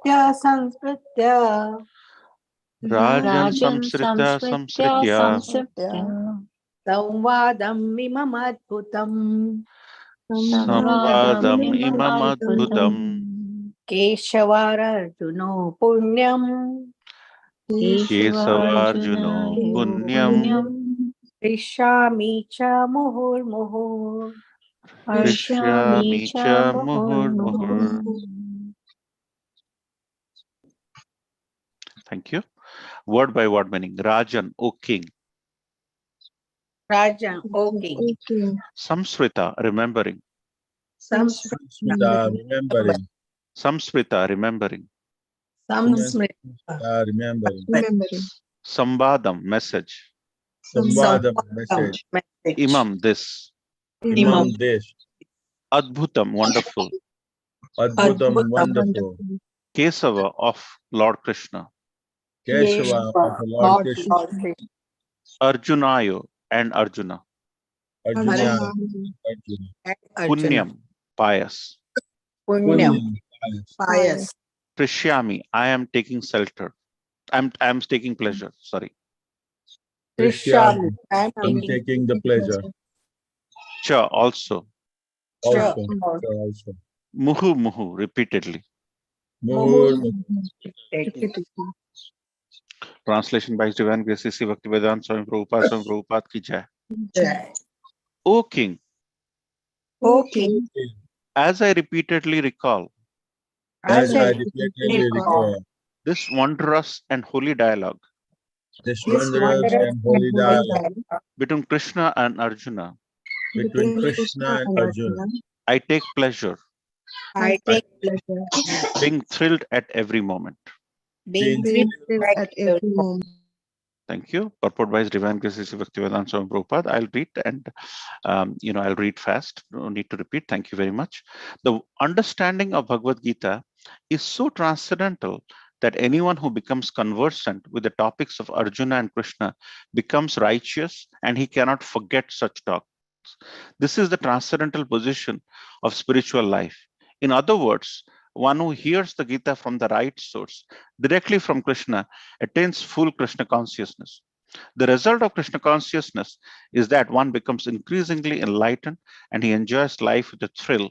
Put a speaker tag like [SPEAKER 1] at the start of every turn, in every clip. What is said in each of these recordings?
[SPEAKER 1] संस्कृत्य
[SPEAKER 2] Rajan samsritya samsritya
[SPEAKER 1] संवादम् इममद्भुतम्
[SPEAKER 2] samvadam imamadbhutam
[SPEAKER 1] केशवार्जुनो पुण्यम्
[SPEAKER 2] kesavarjuno punyam
[SPEAKER 1] हृष्यामि च मुहुर्मुहुः
[SPEAKER 2] hrishyami cha muhur. Thank you. Word by word meaning. Rajan, O king.
[SPEAKER 1] Rajan, O king.
[SPEAKER 2] Samsrita, remembering.
[SPEAKER 3] Samsmita, remembering.
[SPEAKER 2] Samsrita, remembering.
[SPEAKER 1] Samsmrita,
[SPEAKER 3] Remembering.
[SPEAKER 2] Sambadam, message.
[SPEAKER 3] Samvadam, message.
[SPEAKER 2] Imam, this.
[SPEAKER 3] Imam, this.
[SPEAKER 2] Adbhutam, wonderful.
[SPEAKER 3] Adbhutam, wonderful.
[SPEAKER 2] Kesava, of Lord Krishna.
[SPEAKER 3] Keshava, of the Lord Krishna.
[SPEAKER 2] Arjunayo, and Arjuna.
[SPEAKER 3] Arjuna,
[SPEAKER 2] Punyam, pious.
[SPEAKER 1] Punyam, pious.
[SPEAKER 2] Prishyami, I am taking shelter. I am taking pleasure. Sorry.
[SPEAKER 1] Hrishyami, I
[SPEAKER 3] I'm taking the pleasure.
[SPEAKER 2] Cha, also.
[SPEAKER 3] Also.
[SPEAKER 2] Muhu, muhu, repeatedly.
[SPEAKER 3] Muhur,
[SPEAKER 2] Translation by His Divine Grace C. Bhaktivedanta Swami Prabhupada ki jai. O King,
[SPEAKER 1] O king,
[SPEAKER 2] as I repeatedly recall
[SPEAKER 3] as I repeatedly recall,
[SPEAKER 2] this wondrous and holy dialogue
[SPEAKER 3] this wondrous and holy dialogue
[SPEAKER 2] between Krishna and Arjuna,
[SPEAKER 3] between Krishna and Arjuna,
[SPEAKER 2] I take pleasure,
[SPEAKER 1] I take pleasure,
[SPEAKER 2] being thrilled at every moment.
[SPEAKER 1] being thrilled at every moment.
[SPEAKER 2] Thank you. Purport by His Divine Grace C. Bhaktivedanta Swami Prabhupada. I'll read and I'll read fast. No need to repeat. Thank you very much. The understanding of Bhagavad Gita is so transcendental that anyone who becomes conversant with the topics of Arjuna and Krishna becomes righteous, and he cannot forget such talks. This is the transcendental position of spiritual life. In other words, one who hears the Gita from the right source, directly from Krishna, attains full Krishna consciousness. The result of Krishna consciousness is that one becomes increasingly enlightened, and he enjoys life with a thrill,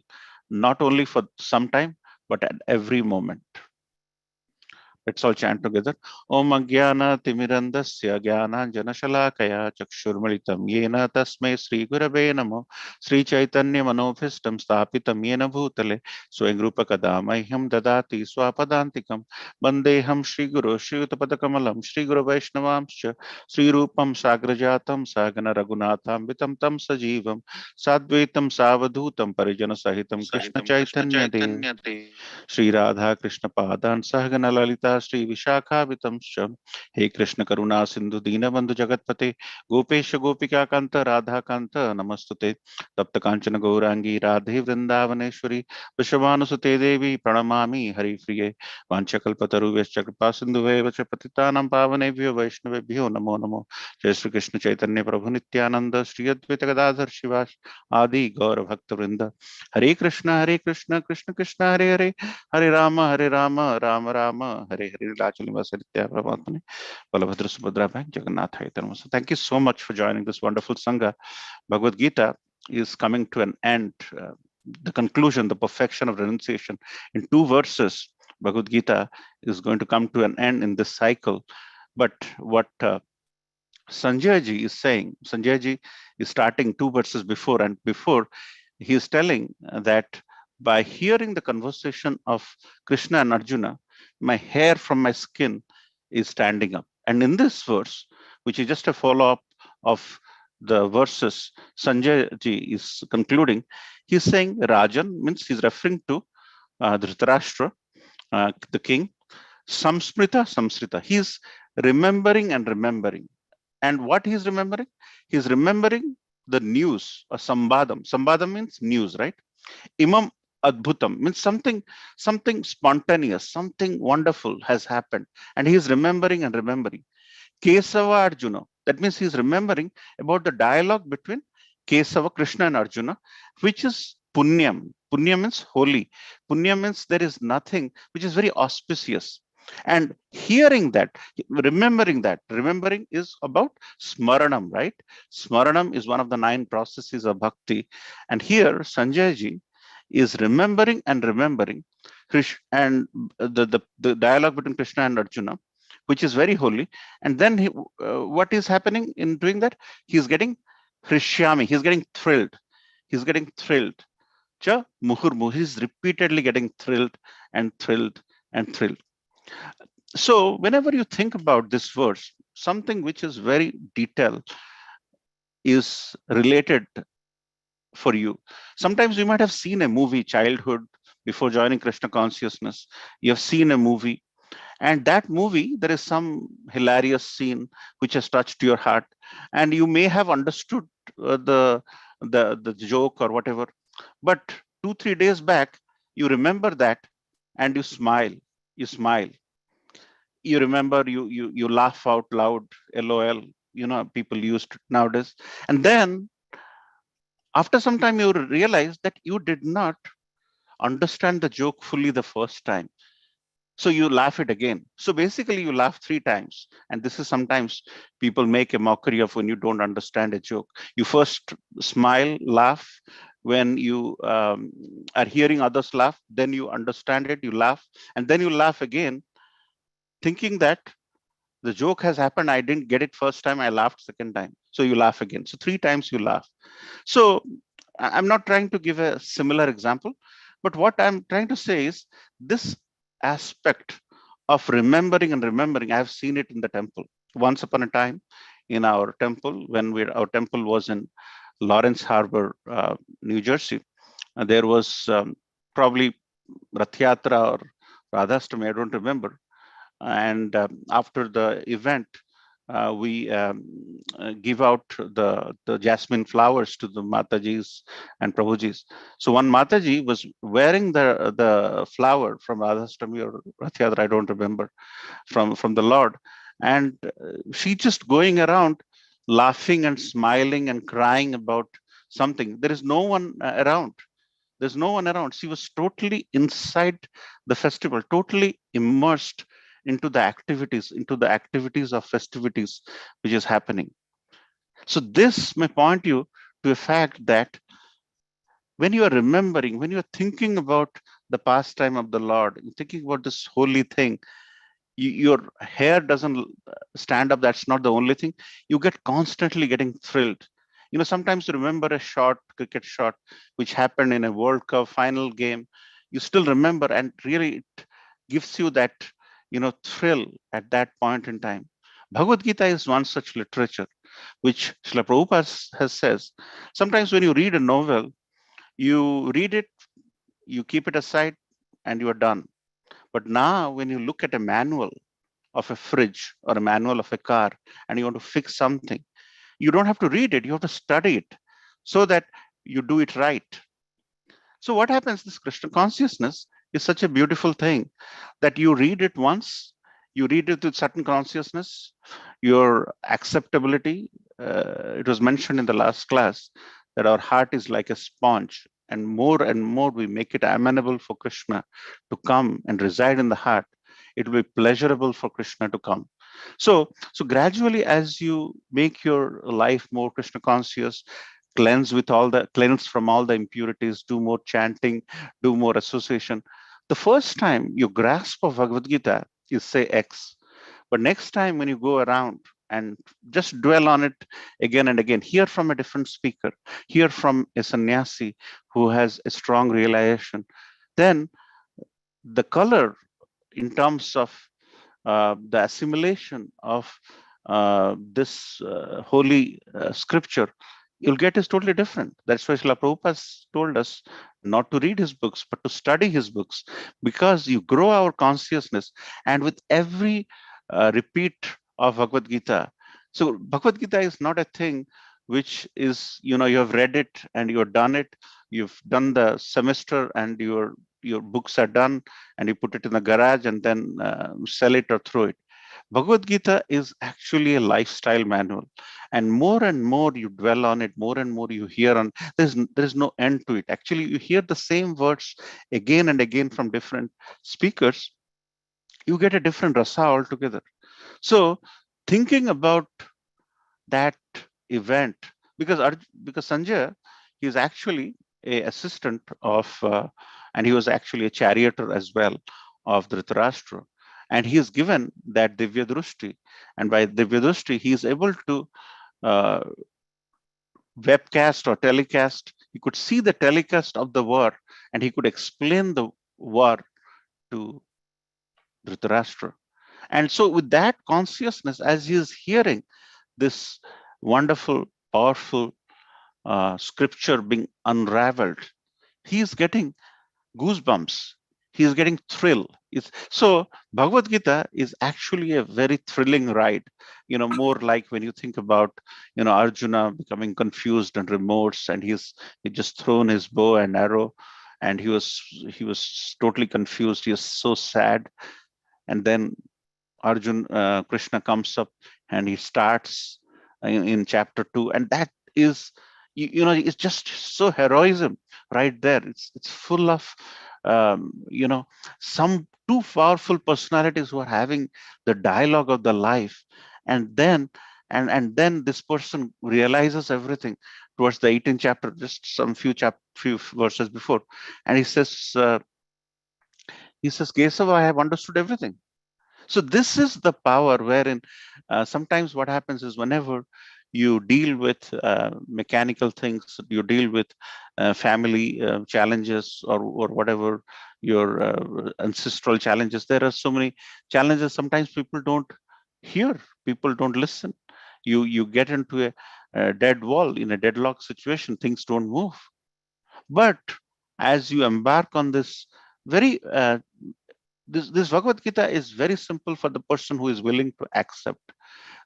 [SPEAKER 2] not only for some time, but at every moment. Let's all chant together. Om Agyana Timirandasya Gyana Janashalakaya Chakshurmalitam Yena Tasmai Sri Gurave Namo Sri Chaitanya Manobhistam Stapitam Yena Bhutale Swayangrupa Kadamahyam Dadati Swapadantikam Bandeham Sri Guru Sri Utapatakamalam Sri Guru Vaishnavamscha Sri Rupam Sagrajatam Sagana Raghunatham Vitam Tam Sajivam Sadvaitam Savadhutam Parijana Sahitam Krishna Chaitanya Dev Sri Radha Krishna Padan Sahagana Lalita Sri Vishakha Vitamscha He Krishna Karuna Sindhu Dinabandhu Jagatpate Gopesha Gopika Kanta Radha Kanta Namastute Tapta Kanchana Gaurangi Radhe Vrindavaneshwari Vishavanusute Devi Pranamami Hari Priye Vanchakalpataru Vyashchakripa Sindhuve Vachapatitanam Pavanebhyo Vaishnavebhyo Namo Namo Jai Sri Krishna Chaitanya Prabhu Nityananda Sri Advaita Gadadhar Shivash Adi Gaura Bhakta Vrinda Hare Krishna Krishna Krishna Hare Hare Hare Rama Rama Rama Hare Hare Lachali Vasalitya Prabhatmane Balabhadra Subhadra Bhai Jagannath Pr. So thank you so much for joining this wonderful Sangha. Bhagavad Gita is coming to an end. The conclusion, the perfection of renunciation in 2 verses. Bhagavad Gita is going to come to an end in this cycle. But what Sanjay ji is saying, Sanjay ji is starting 2 verses before, and before he is telling that by hearing the conversation of Krishna and Arjuna, my hair from my skin is standing up. And in this verse, which is just a follow-up of the verses Sanjay ji is concluding, he's saying Rajan, means he's referring to Dhritarashtra, the king. Samsrita. He's remembering and remembering. And what he's remembering? He's remembering the news, or sambadam. Sambadam means news, right? Imam Adbhutam means something spontaneous, something wonderful has happened, and he is remembering and remembering. Kesava Arjuna, that means he is remembering about the dialogue between Kesava, Krishna and Arjuna, which is punyam. Punya means holy. Punya means there is nothing which is very auspicious. And hearing that, remembering is about smaranam, right? Smaranam is one of the 9 processes of bhakti. And here, Sanjay ji is remembering and remembering. And the dialogue between Krishna and Arjuna, which is very holy. And then what is happening in doing that? He's getting hrishyami, he's getting thrilled. He's getting thrilled. Cha muhurmu, he's repeatedly getting thrilled and thrilled and thrilled. So whenever you think about this verse, something which is very detailed is related for you. Sometimes you might have seen a movie, childhood, before joining Krishna consciousness. You have seen a movie, and that movie, there is some hilarious scene which has touched your heart, and you may have understood the joke or whatever. But 2-3 days back, you remember that, and you smile. You smile. You remember, you laugh out loud, LOL. People used nowadays, and then after some time you realize that you did not understand the joke fully the first time, so you laugh it again. So basically you laugh 3 times, and this is sometimes people make a mockery of when you don't understand a joke. You first smile, laugh when you are hearing others laugh, then you understand it, you laugh, and then you laugh again, thinking that the joke has happened, I didn't get it first time, I laughed second time, so you laugh again. So 3 times you laugh. So I'm not trying to give a similar example, but what I'm trying to say is this aspect of remembering and remembering, I've seen it in the temple. Once upon a time in our temple, when our temple was in Lawrence Harbor, New Jersey, there was probably Rath Yatra or Radhastami, I don't remember. And after the event, we give out the jasmine flowers to the Matajis and Prabhujis. So one Mataji was wearing the flower from Radhastami or Rath Yatra, I don't remember, from the Lord. And she just going around laughing and smiling and crying about something. There is no one around. There's no one around. She was totally inside the festival, totally immersed into the activities of festivities which is happening. So this may point you to a fact that when you are remembering, when you are thinking about the pastime of the Lord, thinking about this holy thing, your hair doesn't stand up. That's not the only thing. You get constantly getting thrilled. Sometimes you remember a cricket shot which happened in a World Cup final game. You still remember, and really it gives you that thrill at that point in time. Bhagavad Gita is one such literature which Srila Prabhupada has says. Sometimes when you read a novel, you read it, you keep it aside, and you are done. But now when you look at a manual of a fridge or a manual of a car and you want to fix something, you don't have to read it, you have to study it so that you do it right. So what happens, this Krishna consciousness is such a beautiful thing that you read it once, you read it with certain consciousness, your acceptability. It was mentioned in the last class that our heart is like a sponge, and more we make it amenable for Krishna to come and reside in the heart, it will be pleasurable for Krishna to come. So gradually, as you make your life more Krishna conscious, cleanse from all the impurities, do more chanting, do more association. The first time you grasp of Bhagavad Gita is say X, but next time when you go around and just dwell on it again and again, hear from a different speaker, hear from a sannyasi who has a strong realization, then the color in terms of the assimilation of this holy scripture you'll get is totally different. That's why Srila Prabhupada told us not to read his books, but to study his books, because you grow our consciousness. And with every repeat of Bhagavad Gita, so Bhagavad Gita is not a thing which is, you have read it and you've done it, you've done the semester and your books are done and you put it in the garage and then sell it or throw it. Bhagavad Gita is actually a lifestyle manual, and more you dwell on it, more and more you hear on. There's no end to it. Actually, you hear the same words again and again from different speakers. You get a different rasa altogether. So, thinking about that event, because because Sanjay, he is actually a assistant of, and he was actually a charioteer as well of Dhritarashtra, and he is given that Divya Drushti, and by Divya Drushti he is able to uh, webcast or telecast. He could see the telecast of the war, and he could explain the war to Dhritarashtra. And so, with that consciousness, as he is hearing this wonderful, powerful scripture being unraveled, he is getting goosebumps. He is getting thrill. So Bhagavad Gita is actually a very thrilling ride. More like when you think about, Arjuna becoming confused and remorse, and he just thrown his bow and arrow, and he was totally confused. He was so sad, and then Krishna comes up and he starts in chapter 2, and that is, it's just so heroism right there. It's full of, some two powerful personalities who are having the dialogue of the life, and then and then this person realizes everything towards the 18th chapter, just some few verses before, and he says, Kesava, I have understood everything. So this is the power wherein sometimes what happens is, whenever you deal with mechanical things, you deal with family challenges, or whatever your ancestral challenges. There are so many challenges. Sometimes people don't hear, people don't listen. You get into a dead wall, in a deadlock situation. Things don't move. But as you embark on this very this Bhagavad Gita is very simple for the person who is willing to accept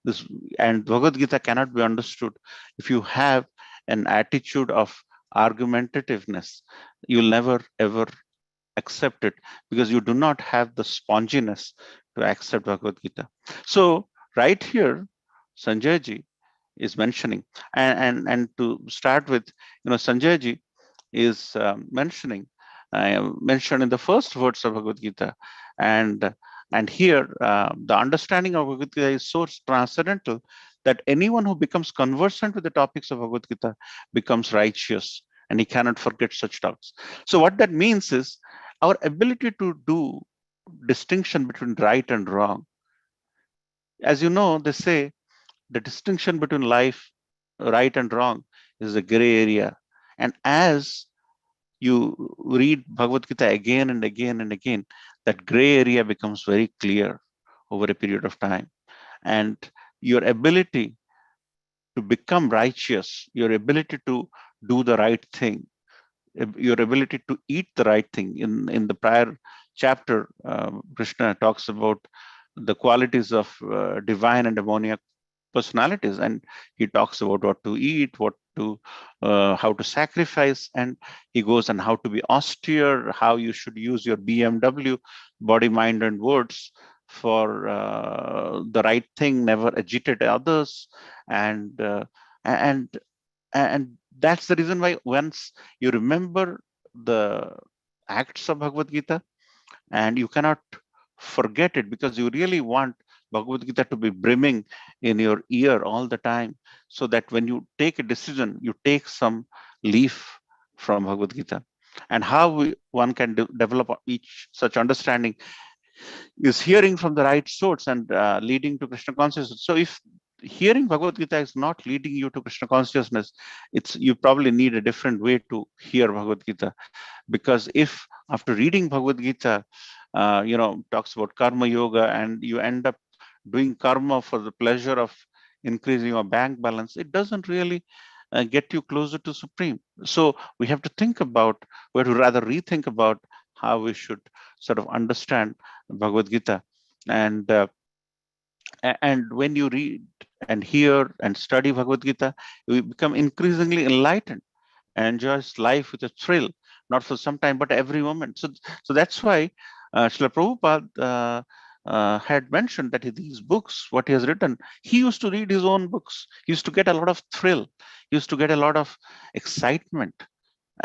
[SPEAKER 2] this. And Bhagavad Gita cannot be understood if you have an attitude of argumentativeness. You'll never ever accept it, because you do not have the sponginess to accept Bhagavad Gita. So right here, Sanjay ji is mentioning, and to start with, Sanjay ji is mentioned in the first words of Bhagavad Gita, and and here the understanding of Bhagavad Gita is so transcendental that anyone who becomes conversant with the topics of Bhagavad Gita becomes righteous, and he cannot forget such talks. So what that means is, our ability to do distinction between right and wrong. As you know, they say the distinction between life, right and wrong, is a gray area, and as you read Bhagavad Gita again and again and again, that gray area becomes very clear over a period of time. And your ability to become righteous, your ability to do the right thing, your ability to eat the right thing. In the prior chapter, Krishna talks about the qualities of divine and demoniac personalities, and he talks about what to eat, what to how to sacrifice, and he goes on how to be austere, how you should use your BMW, body, mind, and words, for the right thing, never agitate others, and and and that's the reason why, once you remember the acts of Bhagavad Gita, and you cannot forget it, because you really want Bhagavad Gita to be brimming in your ear all the time, so that when you take a decision, you take some leaf from Bhagavad Gita. And how one can develop each such understanding is hearing from the right source and leading to Krishna consciousness. So if hearing Bhagavad Gita is not leading you to Krishna consciousness, you probably need a different way to hear Bhagavad Gita. Because if after reading Bhagavad Gita, talks about karma yoga, and you end up doing karma for the pleasure of increasing your bank balance, it doesn't really get you closer to Supreme. So we have to think about, we have to rather rethink about how we should sort of understand Bhagavad Gita. And and when you read and hear and study Bhagavad Gita, you become increasingly enlightened and enjoys life with a thrill, not for some time, but every moment. So that's why Srila Prabhupada had mentioned that these books, what he has written, he used to read his own books. He used to get a lot of thrill. He used to get a lot of excitement.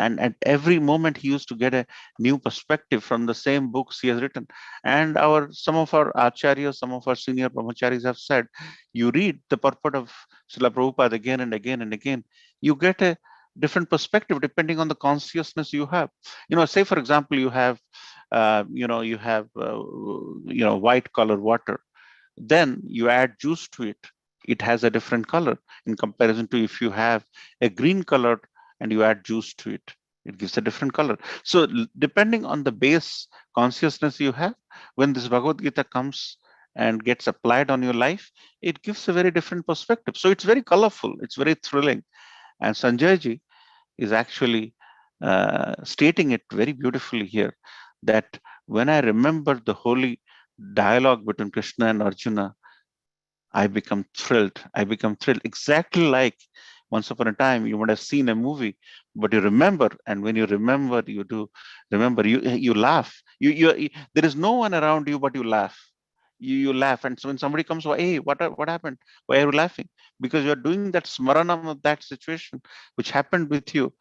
[SPEAKER 2] And at every moment, he used to get a new perspective from the same books he has written. And some of our acharyas, some of our senior brahmacharis have said, you read the purport of Srila Prabhupada again and again and again, you get a different perspective depending on the consciousness you have. Say for example, you have white color water. Then you add juice to it. It has a different color in comparison to if you have a green color and you add juice to it. It gives a different color. So depending on the base consciousness you have, when this Bhagavad Gita comes and gets applied on your life, it gives a very different perspective. So it's very colorful. It's very thrilling. And Sanjay ji is actually stating it very beautifully here, that when I remember the holy dialogue between Krishna and Arjuna, I become thrilled. I become thrilled. Exactly like once upon a time you would have seen a movie, but you remember, and when you remember, you do remember. You laugh. There is no one around you, but you laugh. You laugh, and so when somebody comes, hey, what happened? Why are you laughing? Because you're doing that smaranam of that situation which happened with you,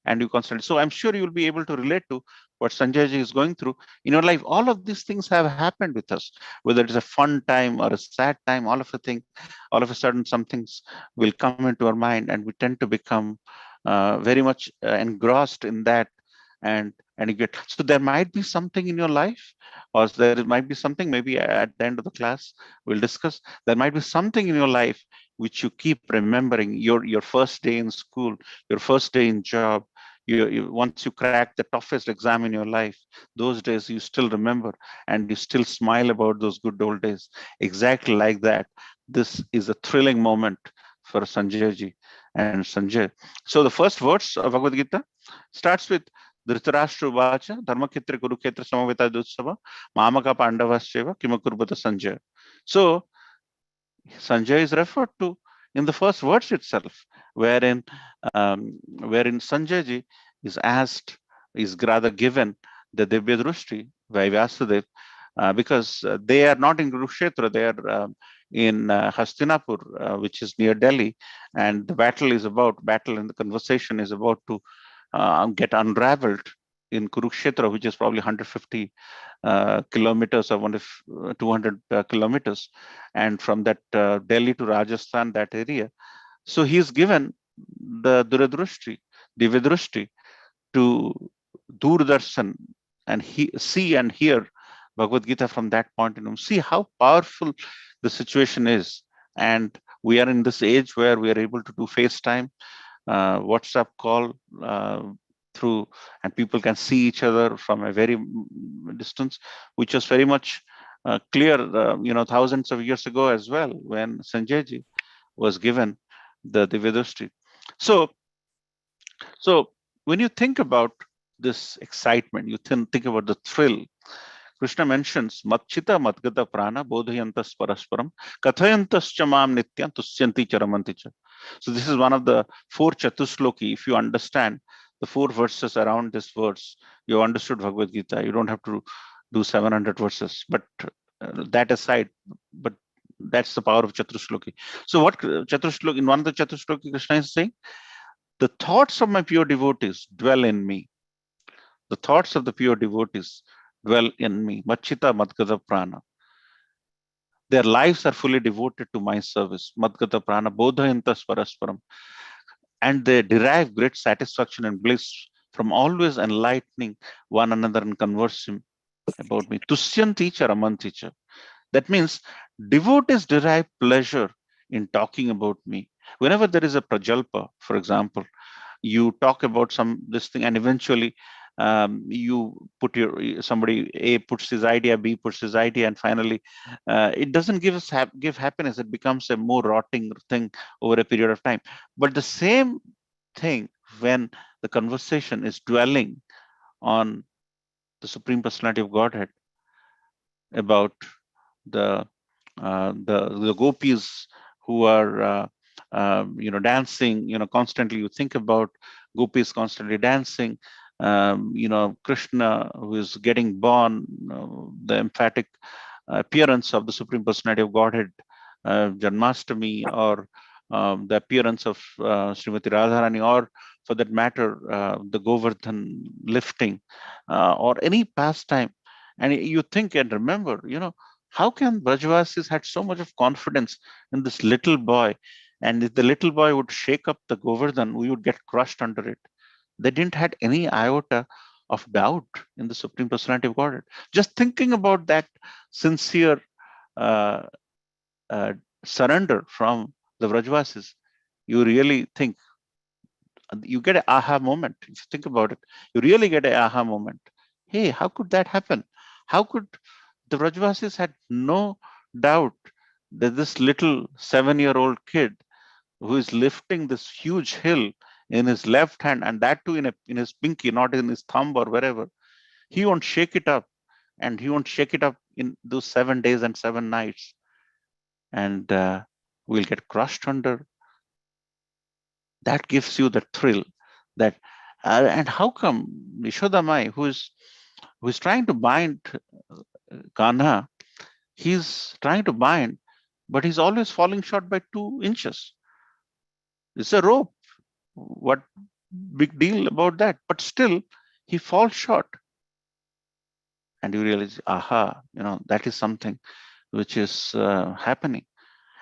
[SPEAKER 2] and you constantly. So I'm sure you'll be able to relate to what Sanjay ji is going through in your life. All of these things have happened with us, whether it's a fun time or a sad time. All of a sudden, some things will come into our mind, and we tend to become very much engrossed in that, and you get. So there might be something in your life, or there might be something. Maybe at the end of the class, we'll discuss. There might be something in your life which you keep remembering. Your first day in school, your first day in job. Once you crack the toughest exam in your life, those days you still remember, and you still smile about those good old days. Exactly like that. This is a thrilling moment for Sanjay ji and Sanjay. So the first verse of Bhagavad Gita starts with Dhritarashtra Vacha, Dharmakhetra Kurukshetra Samaveta Dutsava, Mamaka Pandavasyeva, Kimakurbata Sanjay. So Sanjay is referred to in the first verse itself, wherein Sanjay ji is asked, is rather given the Divya Drushti by Vyasadeva, because they are not in Kurukshetra, they are in Hastinapur, which is near Delhi, and the battle and the conversation is about to get unraveled in Kurukshetra, which is probably 150 kilometers or 200 kilometers, and from that Delhi to Rajasthan, that area. So he is given the Duradrushti, Divyadrushti, to Doordarshan and see and hear Bhagavad Gita from that point in time. See how powerful the situation is. And we are in this age where we are able to do FaceTime, WhatsApp call through, and people can see each other from a very distance, which was very much clear, thousands of years ago as well, when Sanjay ji was given the Divyadrushti. So when you think about this excitement, you think about the thrill. Krishna mentions Matchita Matgata Prana Bodhayantas Parasparam Kathayantas Chamam Nityan Tusyanti Charamanticha. So this is one of the 4 Chatusloki. If you understand the 4 verses around this verse, you understood Bhagavad Gita. You don't have to do 700 verses. But that aside, but that's the power of Chatusloki. So what Chatusloki, in one of the Chatusloki, Krishna is saying, the thoughts of my pure devotees dwell in me. The thoughts of the pure devotees dwell in me. Machita Madgata Prana. Their lives are fully devoted to my service. Madgata Prana Bodhayantas Parasparam. And they derive great satisfaction and bliss from always enlightening one another and conversing about me. Tusyanti Charamanticha. That means devotees derive pleasure in talking about me. Whenever there is a prajalpa, for example, you talk about this thing, and eventually you put somebody A puts his idea, B puts his idea, and finally it doesn't give happiness. It becomes a more rotting thing over a period of time. But the same thing when the conversation is dwelling on the Supreme Personality of Godhead, about the gopis who are dancing, constantly. You think about gopis constantly dancing, Krishna who is getting born, the emphatic appearance of the Supreme Personality of Godhead, Janmashtami, or the appearance of Srimati Radharani, or for that matter, the Govardhan lifting, or any pastime. And you think and remember, how can Brajavasis had so much of confidence in this little boy? And if the little boy would shake up the Govardhan, we would get crushed under it. They didn't had any iota of doubt in the Supreme Personality of Godhead. Just thinking about that sincere uh, uh, surrender from the Vrajvasis, you really think, you get an aha moment. If you think about it, you really get an aha moment. Hey, how could that happen? How could the Vrajvasis had no doubt that this little 7-year-old kid who is lifting this huge hill in his left hand, and that too in his pinky, not in his thumb or wherever, he won't shake it up, and he won't shake it up in those 7 days and 7 nights, and we'll get crushed under. That gives you the thrill. That and how come Yashodamai, who is trying to bind Kanha, he's trying to bind, but he's always falling short by 2 inches. It's a rope. What big deal about that? But still, he falls short. And you realize, aha, that is something which is happening.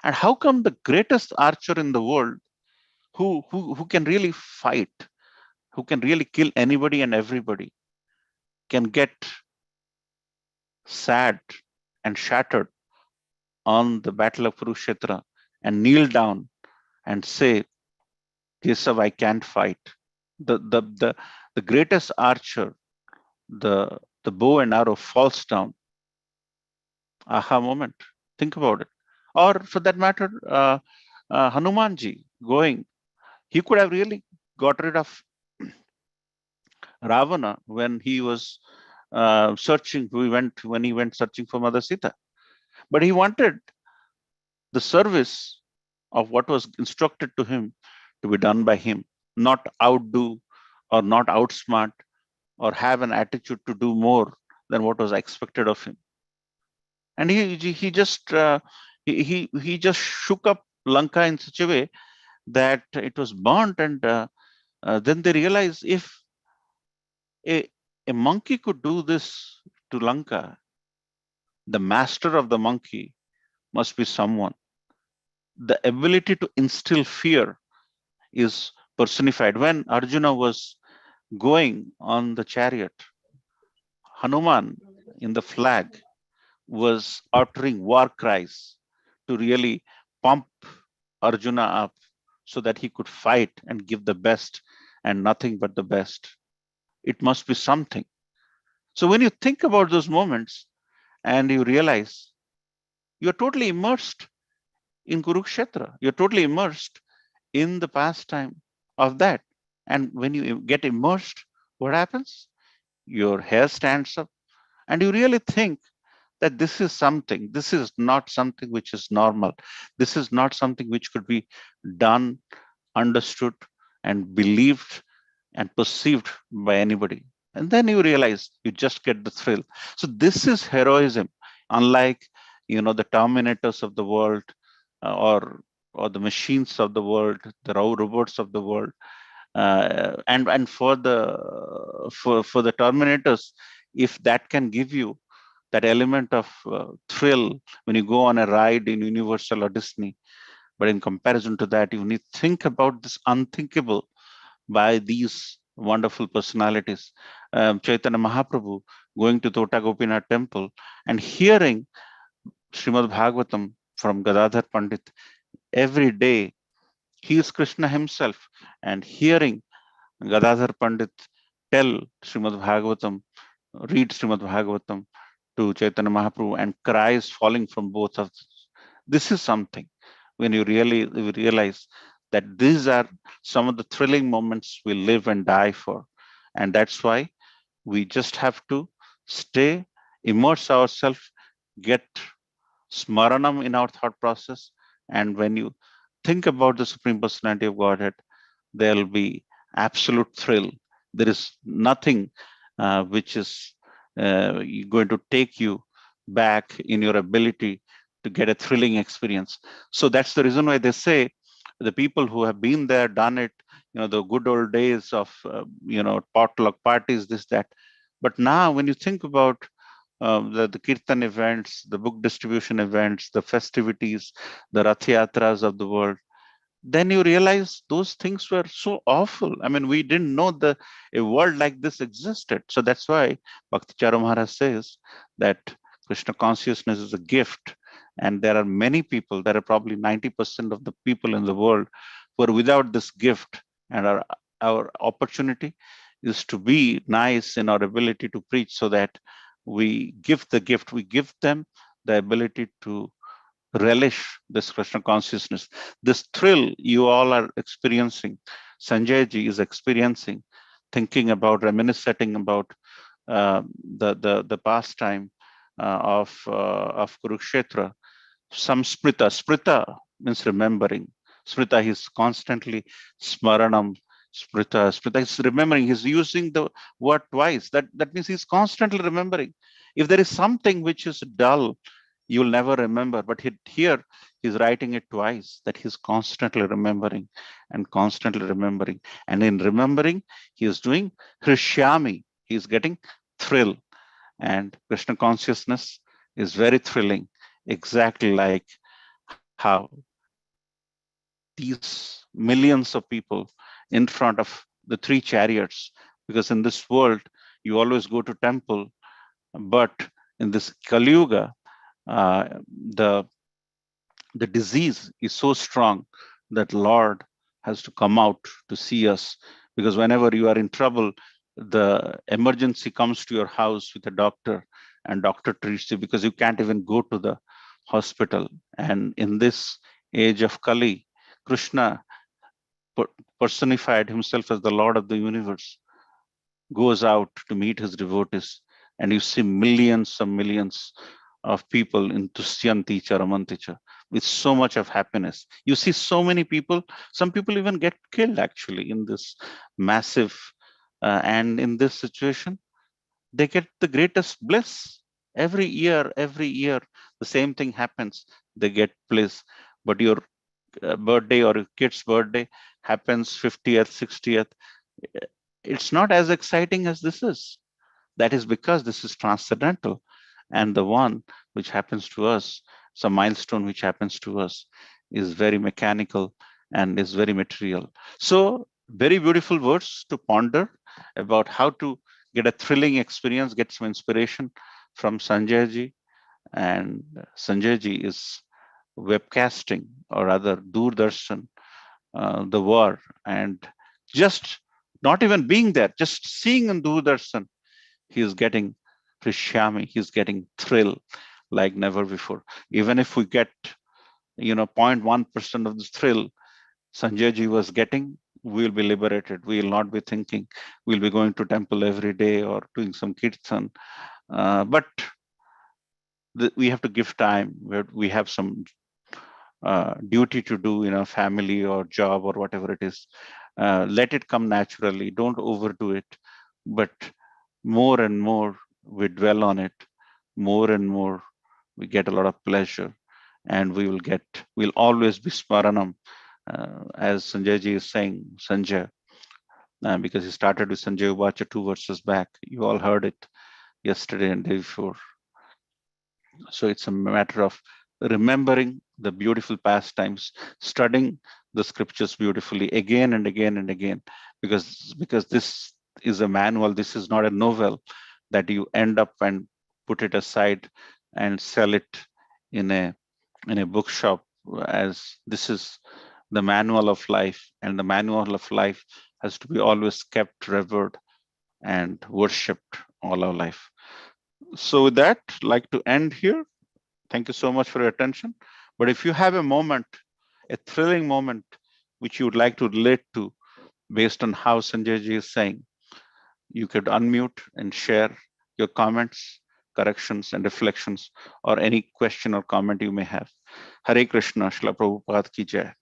[SPEAKER 2] And how come the greatest archer in the world, who can really fight, who can really kill anybody and everybody, can get sad and shattered on the battle of Kurukshetra and kneel down and say, Kesav, I can't fight. The greatest archer, the bow and arrow falls down. Aha moment. Think about it. Or for that matter, Hanumanji going, he could have really got rid of Ravana when he was searching. When he went searching for Mother Sita, but he wanted the service of what was instructed to him to be done by him, not outdo or not outsmart or have an attitude to do more than what was expected of him. And he just he just shook up Lanka in such a way that it was burnt, and then they realized, if a monkey could do this to Lanka, the master of the monkey must be someone. The ability to instill fear is personified. When Arjuna was going on the chariot, Hanuman in the flag was uttering war cries to really pump Arjuna up so that he could fight and give the best and nothing but the best. It must be something. So when you think about those moments and you realize you're totally immersed in Kurukshetra, you're totally immersed in the pastime of that. And when you get immersed, what happens? Your hair stands up, and you really think that this is not something which is normal. This is not something which could be done, understood, and believed and perceived by anybody. And then you realize, you just get the thrill. So this is heroism, unlike the Terminators of the world, or the machines of the world, the robots of the world. And for the Terminators, if that can give you that element of thrill when you go on a ride in Universal or Disney, but in comparison to that, you need to think about this unthinkable by these wonderful personalities. Chaitanya Mahaprabhu going to Tota Gopinath temple and hearing Srimad Bhagavatam from Gadadhar Pandit every day. He is Krishna himself, and hearing Gadadhar Pandit tell Srimad Bhagavatam, read Srimad Bhagavatam to Chaitanya Mahaprabhu, and cries falling from both of them. This is something when you realize that these are some of the thrilling moments we live and die for. And that's why we just have to stay, immerse ourselves, get smaranam in our thought process. And when you think about the Supreme Personality of Godhead, there will be absolute thrill. There is nothing which is going to take you back in your ability to get a thrilling experience. So that's the reason why they say the people who have been there, done it, the good old days of, potluck parties, this, that. But now when you think about the kirtan events, the book distribution events, the festivities, the Rath Yatras of the world, then you realize those things were so awful. I mean, we didn't know a world like this existed. So that's why Bhakti Charu Maharaj says that Krishna consciousness is a gift. And there are many people, there are probably 90% of the people in the world who are without this gift. And our opportunity is to be nice in our ability to preach, so that we give the gift, we give them the ability to relish this Krishna consciousness, this thrill you all are experiencing. Sanjay ji is experiencing, thinking about, reminiscing about the pastime of Kurukshetra. Some Smrita means remembering. Smrita, he's constantly smaranam. Smrita is remembering. He's using the word twice. That means he's constantly remembering. If there is something which is dull, you'll never remember. But here he's writing it twice, that he's constantly remembering and constantly remembering. And in remembering, he is doing Hrishyami. He's getting thrill. And Krishna consciousness is very thrilling, exactly like how these millions of people in front of the three chariots. Because in this world, you always go to temple, but in this Kali Yuga, uh, the the disease is so strong that Lord has to come out to see us. Because whenever you are in trouble, the emergency comes to your house with a doctor, and doctor treats you, because you can't even go to the hospital. And in this age of Kali, Krishna personified himself as the Lord of the universe, goes out to meet his devotees, and you see millions of people in Tushyanticha, Ramanticha, with so much of happiness. You see so many people, some people even get killed actually in this massive, and in this situation, they get the greatest bliss. Every year, the same thing happens. They get bliss. But your birthday or your kid's birthday happens 50th, 60th. It's not as exciting as this is. That is because this is transcendental. And the one which happens to us, some milestone which happens to us, is very mechanical and is very material. So, very beautiful words to ponder about how to get a thrilling experience, get some inspiration from Sanjay ji. And Sanjay ji is webcasting, or rather Doordarshan, the war, and just not even being there, just seeing in Doordarshan, he is getting Prishyami, he's getting thrill like never before. Even if we get, 0.1% of the thrill Sanjay ji was getting, we'll be liberated. We will not be thinking we'll be going to temple every day or doing some kirtan. But we have to give time. We have some duty to do in a family or job or whatever it is. Let it come naturally. Don't overdo it. But more and more we dwell on it, more and more we get a lot of pleasure, and we'll always be smaranam, as Sanjay ji is saying, Sanjay, because he started with Sanjay Uvacha 2 verses back. You all heard it yesterday and day before. So it's a matter of remembering the beautiful pastimes, studying the scriptures beautifully again and again and again, because this is a manual. This is not a novel that you end up and put it aside and sell it in a bookshop. As this is the manual of life, and the manual of life has to be always kept, revered, and worshipped all our life. So with that, I'd like to end here. Thank you so much for your attention. But if you have a moment, a thrilling moment, which you would like to relate to based on how Sanjay ji is saying, you could unmute and share your comments, corrections, and reflections, or any question or comment you may have. Hare Krishna, Srila Prabhupada ki jai.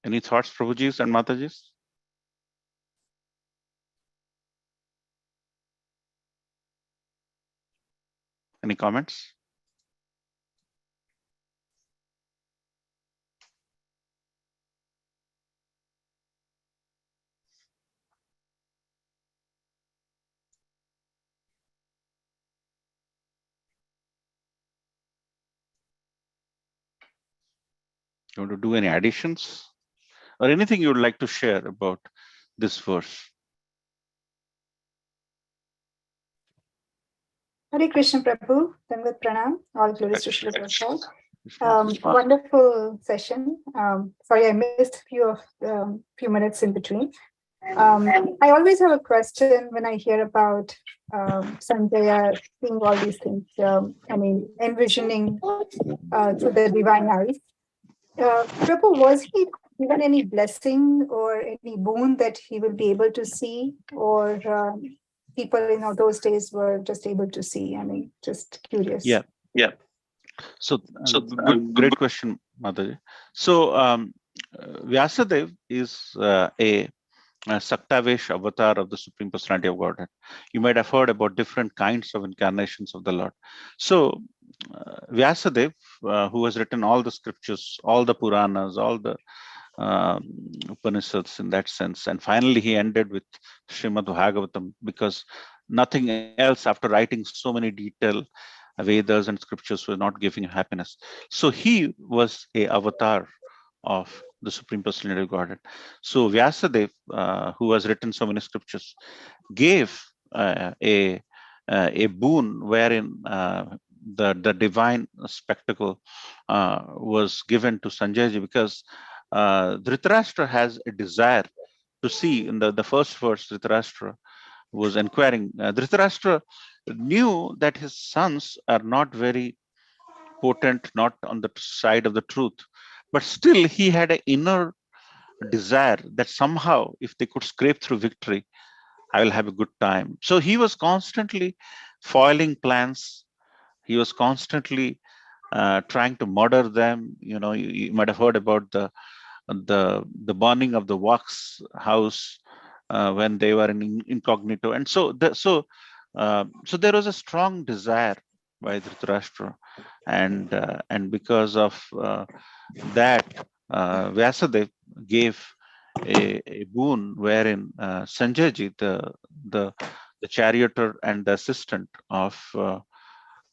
[SPEAKER 2] Any thoughts, Prabhujis and Matajis? Any comments? You want to do any additions or anything you would like to share about this verse?
[SPEAKER 4] Hare Krishna Prabhu, Dandavat Pranam, all glories to Srila Prabhupada. Wonderful session. Sorry, I missed few minutes in between. I always have a question when I hear about Sanjaya seeing all these things. Envisioning through the divine eyes. Prabhu, was he given any blessing or any boon that he will be able to see, or people in those days were just able to see? Just curious.
[SPEAKER 2] Yeah. So, great question, Mataji. So, Vyasadev is a Saktavesh avatar of the Supreme Personality of Godhead. You might have heard about different kinds of incarnations of the Lord. So, Vyasadev, who has written all the scriptures, all the Puranas, all the Upanishads in that sense, and finally he ended with Srimad Bhagavatam, because nothing else after writing so many detailed Vedas and scriptures was not giving happiness. So he was a avatar of the Supreme Personality of Godhead. So Vyasadev, who has written so many scriptures, gave a boon wherein the divine spectacle was given to Sanjayji, because Dhritarashtra has a desire to see. In the first verse, Dhritarashtra was inquiring. Dhritarashtra knew that his sons are not very potent, not on the side of the truth, but still he had an inner desire that somehow if they could scrape through victory, I will have a good time. So he was constantly foiling plans. He was constantly trying to murder them. You might have heard about the burning of the wax house when they were in incognito, and so there was a strong desire by Dhritarashtra, and because of that, Vyasadeva gave a boon wherein Sanjayji, the charioteer and the assistant of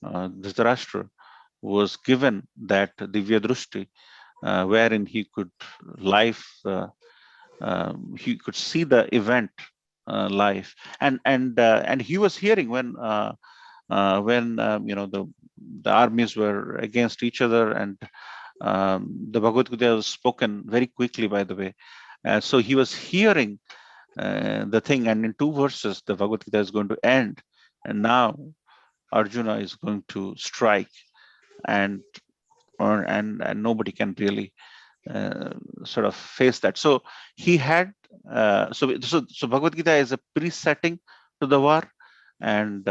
[SPEAKER 2] Dhritarashtra, was given that Divya Drushti, wherein he could he could see the event live, and he was hearing when the armies were against each other, and the Bhagavad Gita was spoken very quickly, by the way. So he was hearing the thing, and in 2 verses, the Bhagavad Gita is going to end, and now Arjuna is going to strike, and nobody can really sort of face that. So he had so Bhagavad Gita is a pre-setting to the war, and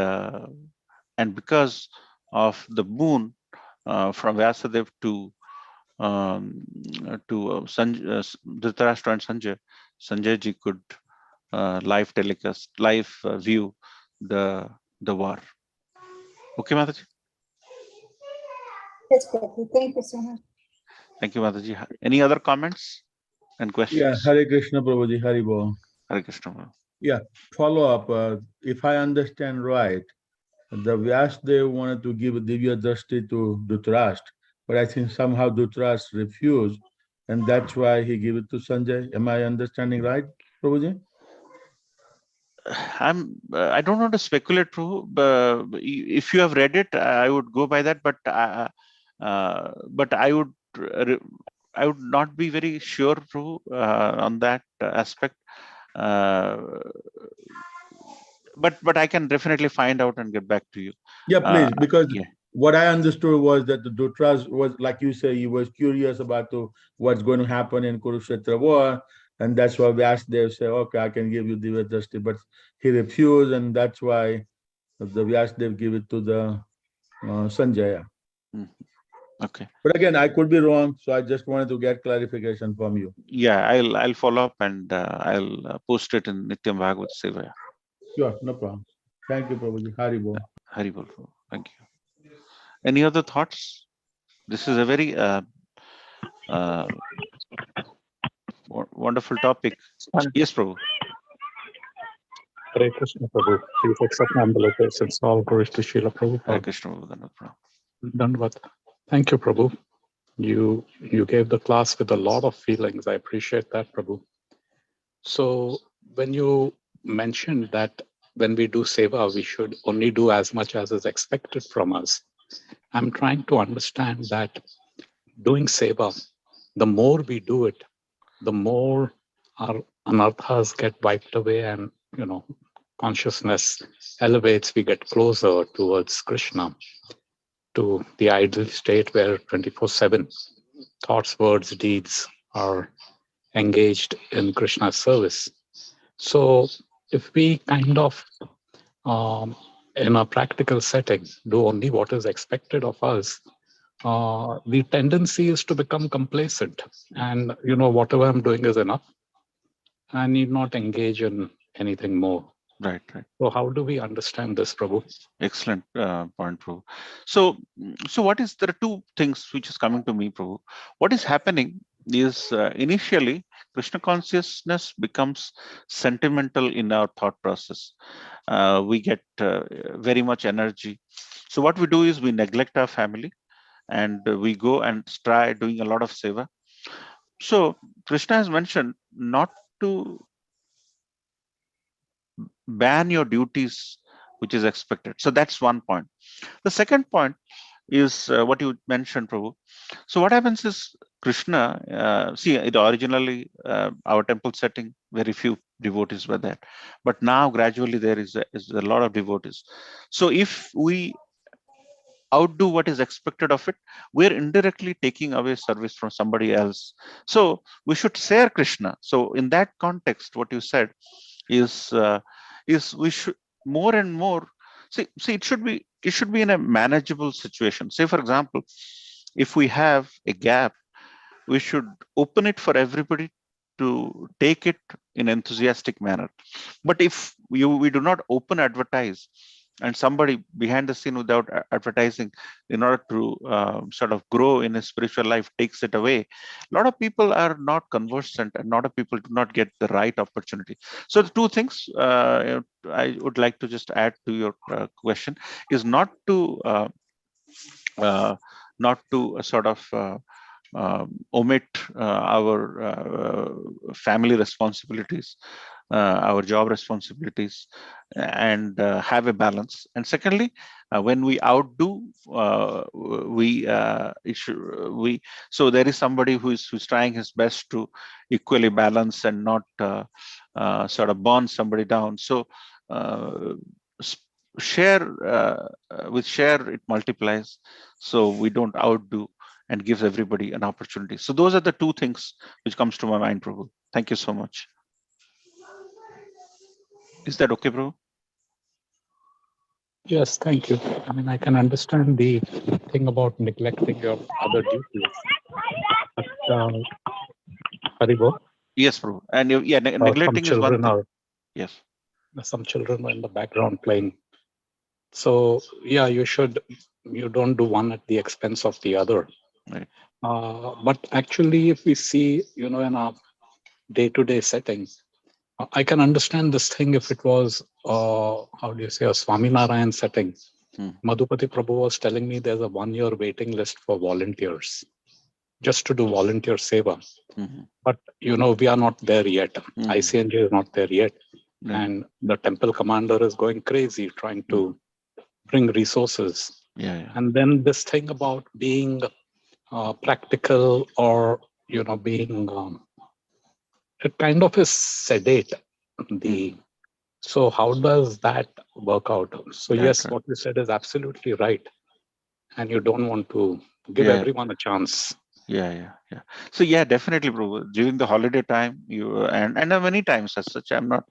[SPEAKER 2] because of the boon from Vyasadeva to Dhritarashtra and Sanjayji could live telecast, live view the war. Okay, Mataji.
[SPEAKER 4] Yes, Prabhu. Thank you so much.
[SPEAKER 2] Thank you, Mataji. Any other comments and questions?
[SPEAKER 3] Yeah, Hare Krishna Prabhuji, Hari Bol.
[SPEAKER 2] Hare Krishna.
[SPEAKER 3] Yeah, follow up. If I understand right, the Vyasdev wanted to give Divya Drashti to Dhritarashtra, but I think somehow Dhritarashtra refused, and that's why he gave it to Sanjay. Am I understanding right, Prabhuji?
[SPEAKER 2] I don't want to speculate, Prabhu, but if you have read it, I would go by that, but I would not be very sure, Prabhu, on that aspect. But I can definitely find out and get back to you.
[SPEAKER 3] Yeah, please, because
[SPEAKER 2] yeah.
[SPEAKER 3] What I understood was that the Dhritarashtra was, like you say, he was curious about what's going to happen in Kurukshetra war, and that's why Vyasdev said, okay, I can give you Divya Drashti, but he refused, and that's why the Vyasdev gave it to the Sanjaya.
[SPEAKER 2] Okay.
[SPEAKER 3] But again, I could be wrong, so I just wanted to get clarification from you.
[SPEAKER 2] Yeah, I'll follow up, and I'll post it in Nityam Bhagavad Sevaya.
[SPEAKER 3] Sure, no problem. Thank you, Prabhuji. Hari Bol.
[SPEAKER 2] Hari Bol. Thank you. Any other thoughts? This is a very uh, wonderful topic. Yes, Prabhu.
[SPEAKER 5] Hare Krishna Prabhu. Please accept my humble obeisance. All glories to Srila
[SPEAKER 2] Hare
[SPEAKER 5] Prabhupada.
[SPEAKER 2] Krishna Prabhu.
[SPEAKER 5] Dandavad. Thank you, Prabhu. You gave the class with a lot of feelings. I appreciate that, Prabhu. So when you mentioned that when we do seva, we should only do as much as is expected from us, I'm trying to understand that doing seva, the more we do it, the more our anarthas get wiped away and, consciousness elevates, we get closer towards Krishna, to the ideal state where 24/7 thoughts, words, deeds are engaged in Krishna's service. So if we kind of, in a practical setting, do only what is expected of us, the tendency is to become complacent and, whatever I'm doing is enough. I need not engage in anything more.
[SPEAKER 2] Right.
[SPEAKER 5] So how do we understand this, Prabhu?
[SPEAKER 2] Excellent point, Prabhu. So what is, there are two things which is coming to me, Prabhu. What is happening is initially Krishna consciousness becomes sentimental in our thought process. We get very much energy. So what we do is we neglect our family and we go and try doing a lot of seva. So Krishna has mentioned not to ban your duties which is expected. So that's one point. The second point is what you mentioned, Prabhu. So what happens is Krishna, see, it originally our temple setting, very few devotees were there, but now gradually there is a lot of devotees. So if we outdo what is expected of it, we're indirectly taking away service from somebody else. So we should share Krishna. So in that context, what you said is we should more and more see it should be in a manageable situation. Say for example, if we have a gap, we should open it for everybody to take it in enthusiastic manner. But if we do not open advertise, and somebody behind the scene without advertising in order to sort of grow in his spiritual life takes it away, a lot of people are not conversant and a lot of people do not get the right opportunity. So the two things I would like to just add to your question is not to sort of omit our family responsibilities, our job responsibilities, and have a balance. And secondly, when we outdo, we so there is somebody who's trying his best to equally balance and not sort of burn somebody down. So share with share it multiplies, so we don't outdo and gives everybody an opportunity. So those are the two things which comes to my mind, Prabhu. Thank you so much. Is that okay, Prabhu?
[SPEAKER 5] Yes, thank you. I mean, I can understand the thing about neglecting your other duties. But, Haribo?
[SPEAKER 2] Yes, Prabhu. And yeah, neglecting is one thing. Yes.
[SPEAKER 5] Some children are in the background playing. So yeah, you don't do one at the expense of the other.
[SPEAKER 2] Right.
[SPEAKER 5] But actually, if we see, in our day-to-day setting, I can understand this thing if it was, how do you say, a Swaminarayan setting. Madhupati Prabhu was telling me there's a 1-year waiting list for volunteers just to do volunteer seva. But, we are not there yet. ICNJ is not there yet. And the temple commander is going crazy trying to bring resources. And then this thing about being practical or, being, it kind of is sedate. So how does that work out? So yes, what you said is absolutely right. And you don't want to give everyone a chance.
[SPEAKER 2] Yeah. So yeah, definitely, bro. During the holiday time, you and many times as such, I'm not.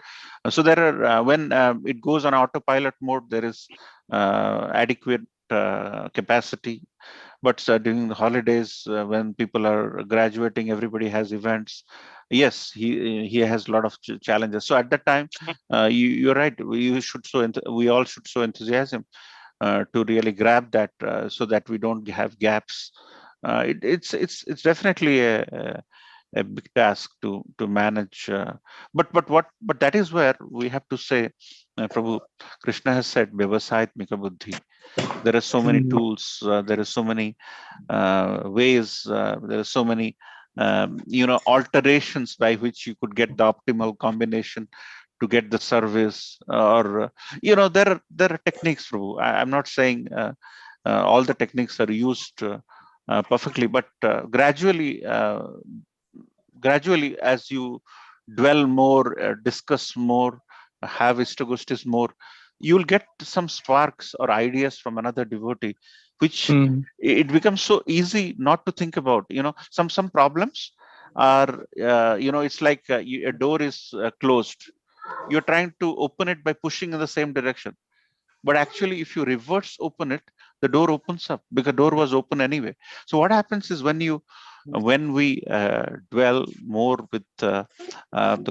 [SPEAKER 2] So there are when it goes on autopilot mode, there is adequate capacity. But during the holidays, when people are graduating, everybody has events. Yes, he has a lot of challenges. So at that time, you're right. We all should show enthusiasm. to really grab that so that we don't have gaps. It's definitely a big task to manage. But that is where we have to say, Prabhu, Krishna has said, "Vyavasayatmika buddhi." There are so many tools. There are so many ways. There are so many alterations by which you could get the optimal combination to get the service, or there are techniques, Prabhu. I'm not saying all the techniques are used perfectly, but gradually, as you dwell more, discuss more, have istagostis more, you'll get some sparks or ideas from another devotee, which it becomes so easy not to think about. Some problems are, it's like a door is closed. You're trying to open it by pushing in the same direction. But actually, if you reverse open it, the door opens up because the door was open anyway. So what happens is when we dwell more with the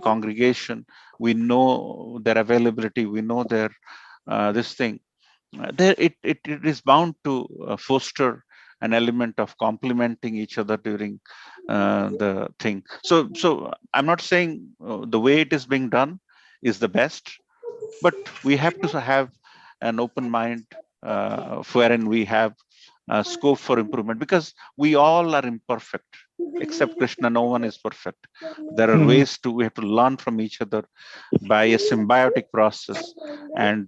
[SPEAKER 2] congregation, we know their availability, we know their this thing. It is bound to foster an element of complementing each other during the thing. So I'm not saying the way it is being done is the best, but we have to have an open mind wherein we have scope for improvement, because we all are imperfect. Except Krishna, no one is perfect. There are ways we have to learn from each other by a symbiotic process, and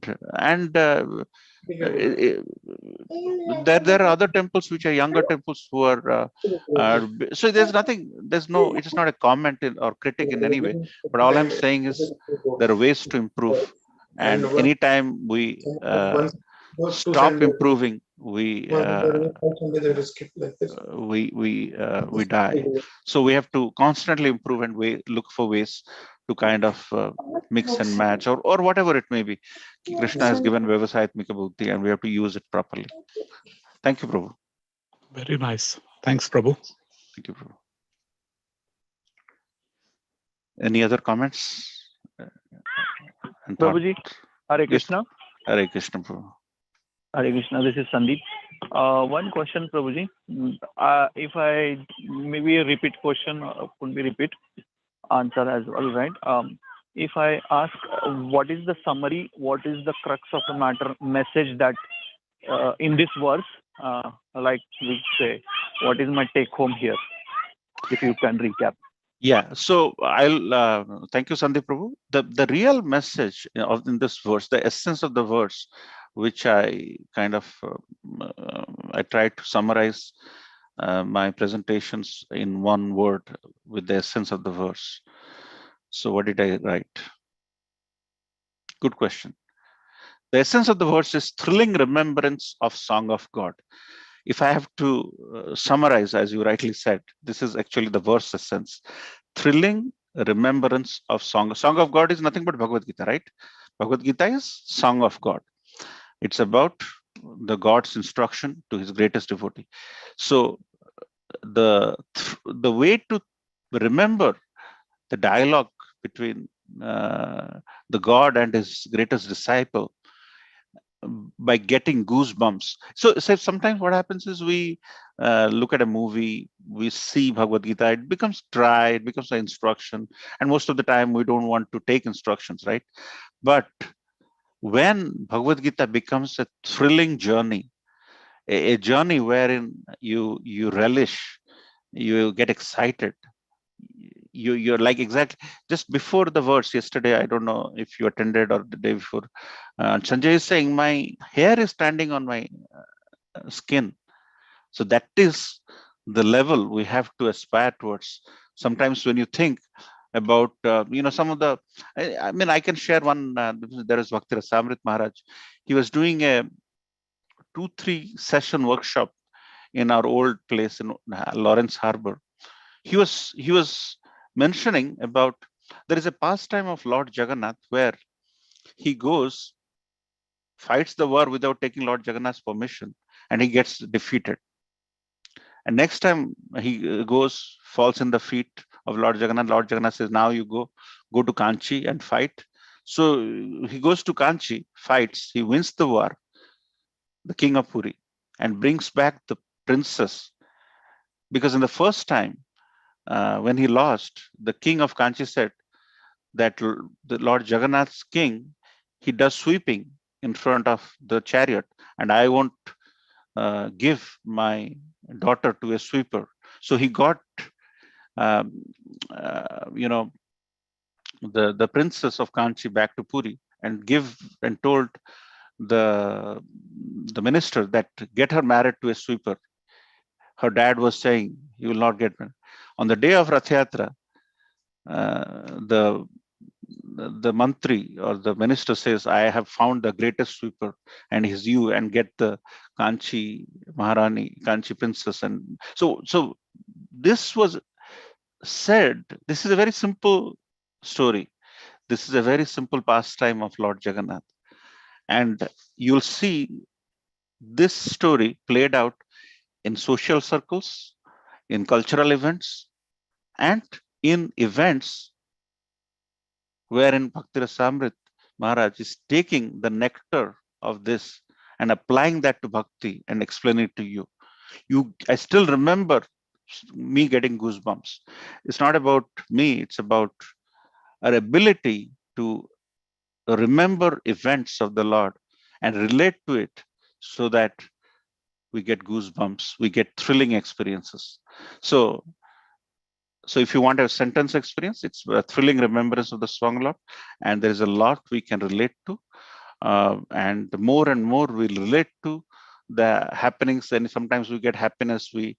[SPEAKER 2] there are other temples which are younger temples who are so it is not a comment or critic in any way, but all I'm saying is there are ways to improve, and anytime we stop improving, we die. So we have to constantly improve and look for ways to kind of mix and match, or whatever it may be. Krishna has given Vyavasayatmika buddhi, and we have to use it properly. Thank you, Prabhu.
[SPEAKER 5] Very nice. Thanks, Prabhu.
[SPEAKER 2] Thank you, Prabhu. Any other comments?
[SPEAKER 6] Prabhuji, Hare Krishna.
[SPEAKER 2] Hare Krishna, Prabhu.
[SPEAKER 6] Hare Krishna, this is Sandeep. One question, Prabhuji. If I maybe a repeat question, could be repeat answer as well, right? If I ask, what is the summary? What is the crux of the matter message that in this verse, like we say, what is my take home here? If you can recap.
[SPEAKER 2] Yeah, so I'll thank you, Sandeep Prabhu. The real message in this verse, the essence of the verse, which I kind of I tried to summarize my presentations in one word with the essence of the verse. So what did I write? Good question. The essence of the verse is thrilling remembrance of song of God. If I have to summarize, as you rightly said, this is actually the verse essence. Thrilling remembrance of song. Song of God is nothing but Bhagavad Gita, right? Bhagavad Gita is song of God. It's about the God's instruction to his greatest devotee. So the way to remember the dialogue between the God and his greatest disciple by getting goosebumps. So sometimes what happens is we look at a movie, we see Bhagavad Gita, it becomes dry, it becomes an instruction, and most of the time we don't want to take instructions, right? But when Bhagavad Gita becomes a thrilling journey, a journey wherein you relish, you get excited, you're like exactly just before the verse yesterday, I don't know if you attended or the day before, Sanjay is saying my hair is standing on my skin. So that is the level we have to aspire towards. Sometimes when you think about some of the I mean I can share one. There is Bhakti Rasamrit Maharaj. He was doing a 2-3 session workshop in our old place in Lawrence Harbor. He was mentioning about there is a pastime of Lord Jagannath where he goes, fights the war without taking Lord Jagannath's permission, and he gets defeated. And next time he goes, falls in the feet of Lord Jagannath. Lord Jagannath says, now you go to Kanchi and fight. So he goes to Kanchi, fights, he wins the war. the king of Puri, and brings back the princess. Because in the first time, when he lost, the king of Kanchi said that the Lord Jagannath's king, he does sweeping in front of the chariot, and I won't give my daughter to a sweeper. So he got, you know, the princess of Kanchi back to Puri and told the minister that get her married to a sweeper. Her dad was saying you will not get married. On the day of Rath Yatra, the mantri or the minister says, I have found the greatest sweeper and he's you, and get the Kanchi Maharani, Kanchi princess. And so this was said, this is a very simple story. This is a very simple pastime of Lord Jagannath. And you'll see this story played out in social circles, in cultural events, and in events wherein Bhakti Rasamrit Maharaj is taking the nectar of this and applying that to bhakti and explaining it to you. I still remember me getting goosebumps. It's not about me, it's about our ability to remember events of the Lord and relate to it so that we get goosebumps, we get thrilling experiences. So if you want a sentence experience, it's a thrilling remembrance of the song Lord, and there is a lot we can relate to, and more we'll relate to the happenings. And sometimes we get happiness, we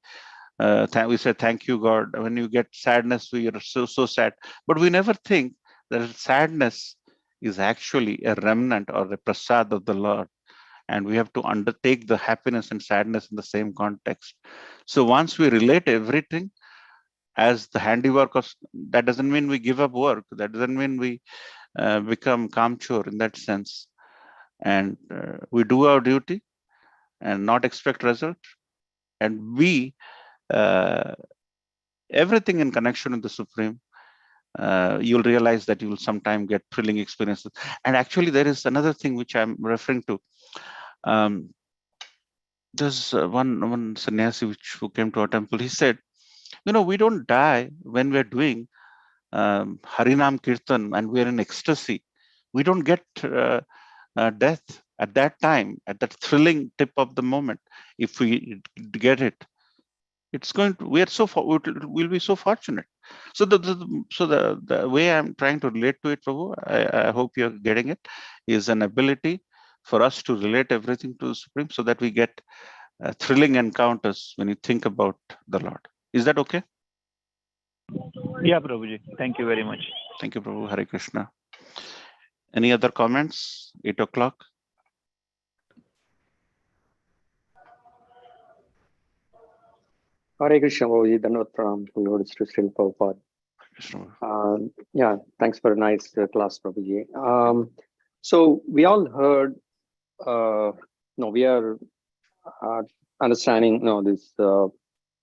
[SPEAKER 2] say thank you God. When you get sadness, we are so sad, but we never think that sadness is actually a remnant or a prasad of the Lord, and we have to undertake the happiness and sadness in the same context. So once we relate everything as the handiwork of, that doesn't mean we give up work, that doesn't mean we become kamchor in that sense, and we do our duty and not expect result, and be everything in connection with the Supreme. You'll realize that you will sometime get thrilling experiences. And actually there is another thing which I'm referring to. There's one sannyasi who came to our temple. He said, we don't die when we're doing Harinam Kirtan and we're in ecstasy. We don't get death at that time, at that thrilling tip of the moment. If we get it, it's going to, we'll be so fortunate. So the way I'm trying to relate to it, Prabhu, I hope you're getting it, is an ability for us to relate everything to the Supreme so that we get thrilling encounters when you think about the Lord. Is that okay?
[SPEAKER 6] Yeah, Prabhuji. Thank you very much.
[SPEAKER 2] Thank you, Prabhu. Hare Krishna. Any other comments? 8 o'clock.
[SPEAKER 7] Hare Krishna, Prabhuji. Dhanavad Pranam to Lord Sri Prabhupada. Yeah, thanks for a nice class, Prabhuji. So we all heard, we are understanding, this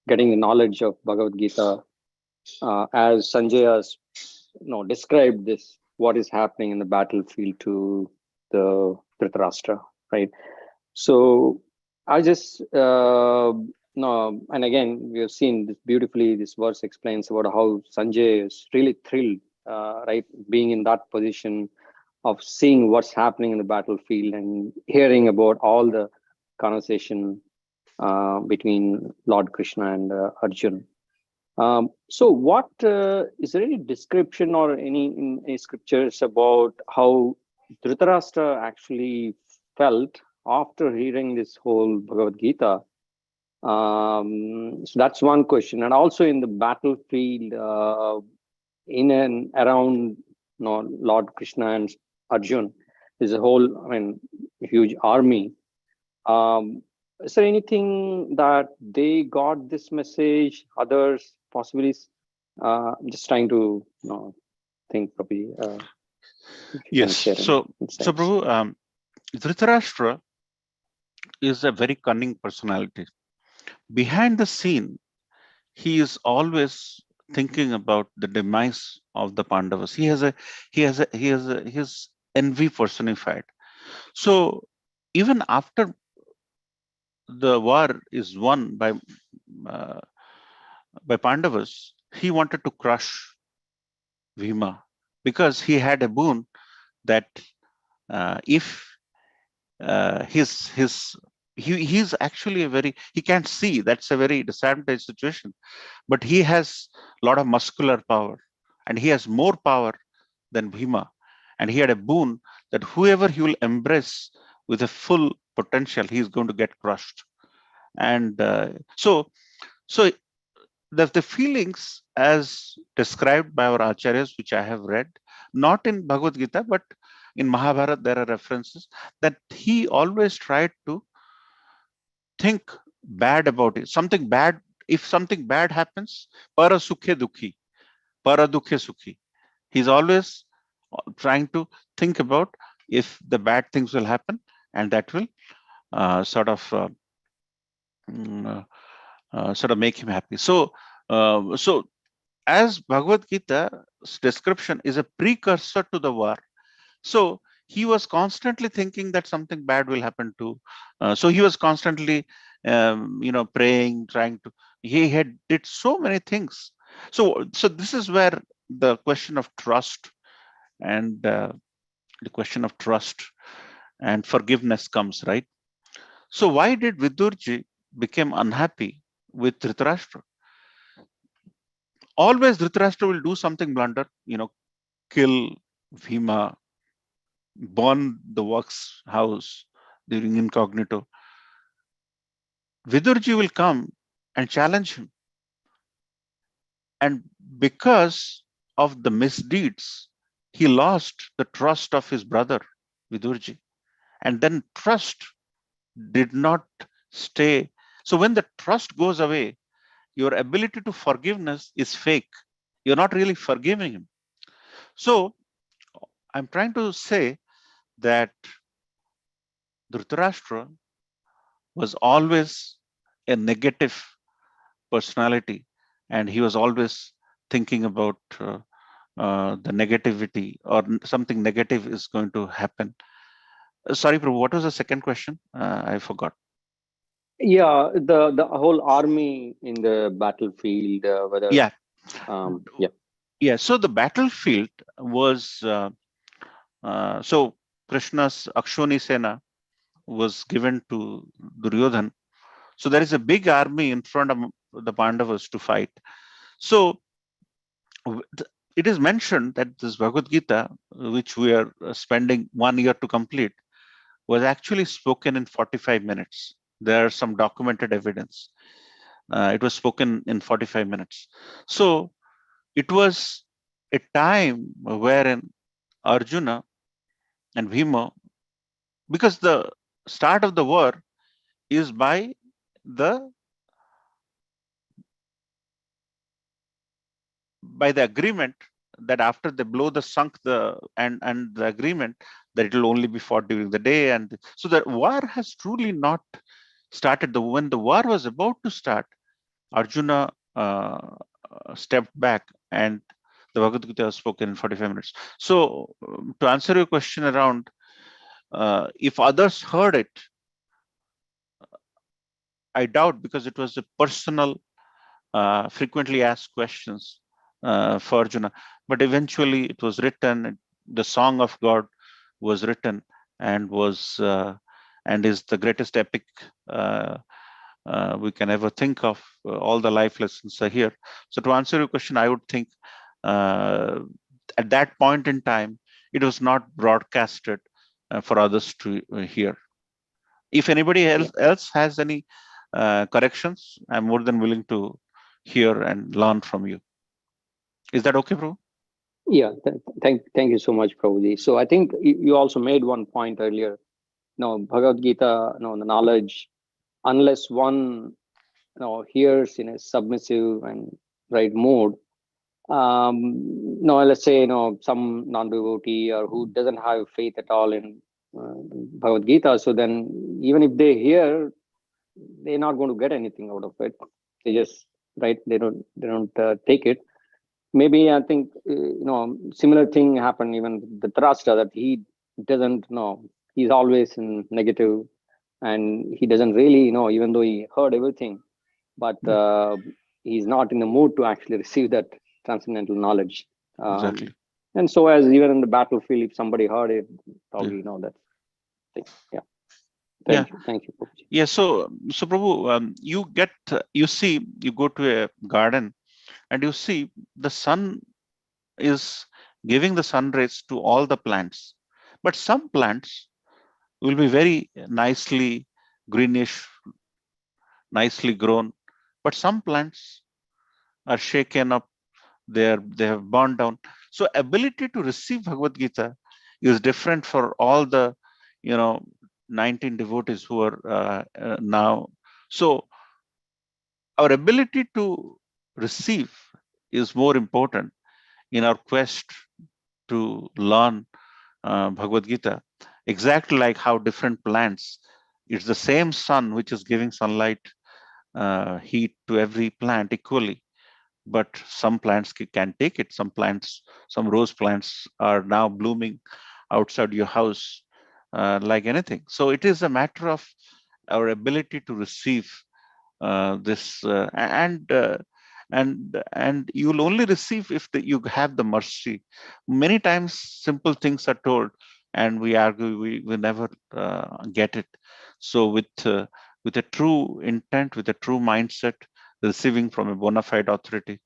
[SPEAKER 7] getting the knowledge of Bhagavad Gita as Sanjay has, described this, what is happening in the battlefield to the Dhritarashtra, right? So I just, and again, we have seen this beautifully, this verse explains about how Sanjay is really thrilled, right? Being in that position of seeing what's happening in the battlefield and hearing about all the conversation between Lord Krishna and Arjun. So what is there any description or any scriptures about how Dhritarashtra actually felt after hearing this whole Bhagavad Gita? So that's one question. And also in the battlefield, in and around Lord Krishna and Arjun, there's a whole, huge army. Is there anything that they got this message, others possibly? Just trying to think, probably.
[SPEAKER 2] Yes. So Prabhu, Dhritarashtra is a very cunning personality. Behind the scene, he is always thinking about the demise of the Pandavas. He has his envy personified. So even after the war is won uh, by Pandavas, he wanted to crush Bhima because he had a boon that if he's actually he can't see, that's a very disadvantaged situation, but he has a lot of muscular power and he has more power than Bhima, and he had a boon that whoever he will embrace with a full potential, he's going to get crushed. And so the feelings as described by our acharyas, which I have read, not in Bhagavad Gita, but in Mahabharata, there are references that he always tried to think bad about it. Something bad, if something bad happens, para sukhe dukhi, para dukhe sukhi. He's always trying to think about if the bad things will happen, and that will sort of make him happy. So as Bhagavad Gita's description is a precursor to the war, so he was constantly thinking that something bad will happen to. So he was constantly, praying, trying to. He had did so many things. So this is where the question of trust and forgiveness comes, right? So why did Vidurji become unhappy with Dhritarashtra? Always Dhritarashtra will do something blunder, kill Bhima, burn the works house during incognito. Vidurji will come and challenge him. And because of the misdeeds, he lost the trust of his brother, Vidurji. And then trust did not stay. So when the trust goes away, your ability to forgiveness is fake. You're not really forgiving him. So I'm trying to say that Dhritarashtra was always a negative personality, and he was always thinking about the negativity or something negative is going to happen. Sorry, Prabhu, what was the second question? I forgot.
[SPEAKER 7] Yeah, the whole army in the battlefield, whether
[SPEAKER 2] Yeah.
[SPEAKER 7] Yeah.
[SPEAKER 2] So the battlefield was so Krishna's Akshoni Sena was given to Duryodhan. So there is a big army in front of the Pandavas to fight. So it is mentioned that this Bhagavad Gita, which we are spending 1 year to complete, was actually spoken in 45 minutes. There are some documented evidence. It was spoken in 45 minutes. So it was a time wherein Arjuna and Bhima, because the start of the war is by the agreement that after they blow the sunk and the agreement that it will only be fought during the day, and so the war has truly not started. When the war was about to start, Arjuna stepped back and the Bhagavad Gita was spoken in 45 minutes. So to answer your question around if others heard it, I doubt, because it was a personal frequently asked questions for Arjuna. But eventually it was written, the song of God was written and was and is the greatest epic we can ever think of. All the life lessons are here. So to answer your question, I would think at that point in time, it was not broadcasted for others to hear. If anybody else has any corrections, I'm more than willing to hear and learn from you. Is that okay, Prabhu?
[SPEAKER 7] Yeah, thank you so much, Prabhuji. So I think you also made one point earlier. Bhagavad Gita, the knowledge, unless one hears in a submissive and right mode, let's say some non-devotee or who doesn't have faith at all in Bhagavad Gita, so then even if they hear, they're not going to get anything out of it. They just they don't take it. Maybe I think similar thing happened even with the Dhritarashtra, that he doesn't know, he's always in negative, and he doesn't really, even though he heard everything, but he's not in the mood to actually receive that transcendental knowledge.
[SPEAKER 2] Exactly.
[SPEAKER 7] And so, as even in the battlefield, if somebody heard it, probably that thing. Yeah. Thank you, Prabhuji.
[SPEAKER 2] Yeah. So Prabhu, you go to a garden and you see the sun is giving the sun rays to all the plants, but some plants will be very nicely greenish, nicely grown, but some plants are shaken up, they have burned down. So ability to receive Bhagavad Gita is different for all the 19 devotees who are now. So our ability to receive is more important in our quest to learn Bhagavad Gita. Exactly like how different plants, it's the same sun which is giving sunlight, heat to every plant equally, but some plants can take it. Some rose plants are now blooming outside your house like anything. So it is a matter of our ability to receive this and you'll only receive if you have the mercy. Many times simple things are told and we argue, we never get it. So with a true intent, with a true mindset, receiving from a bona fide authority,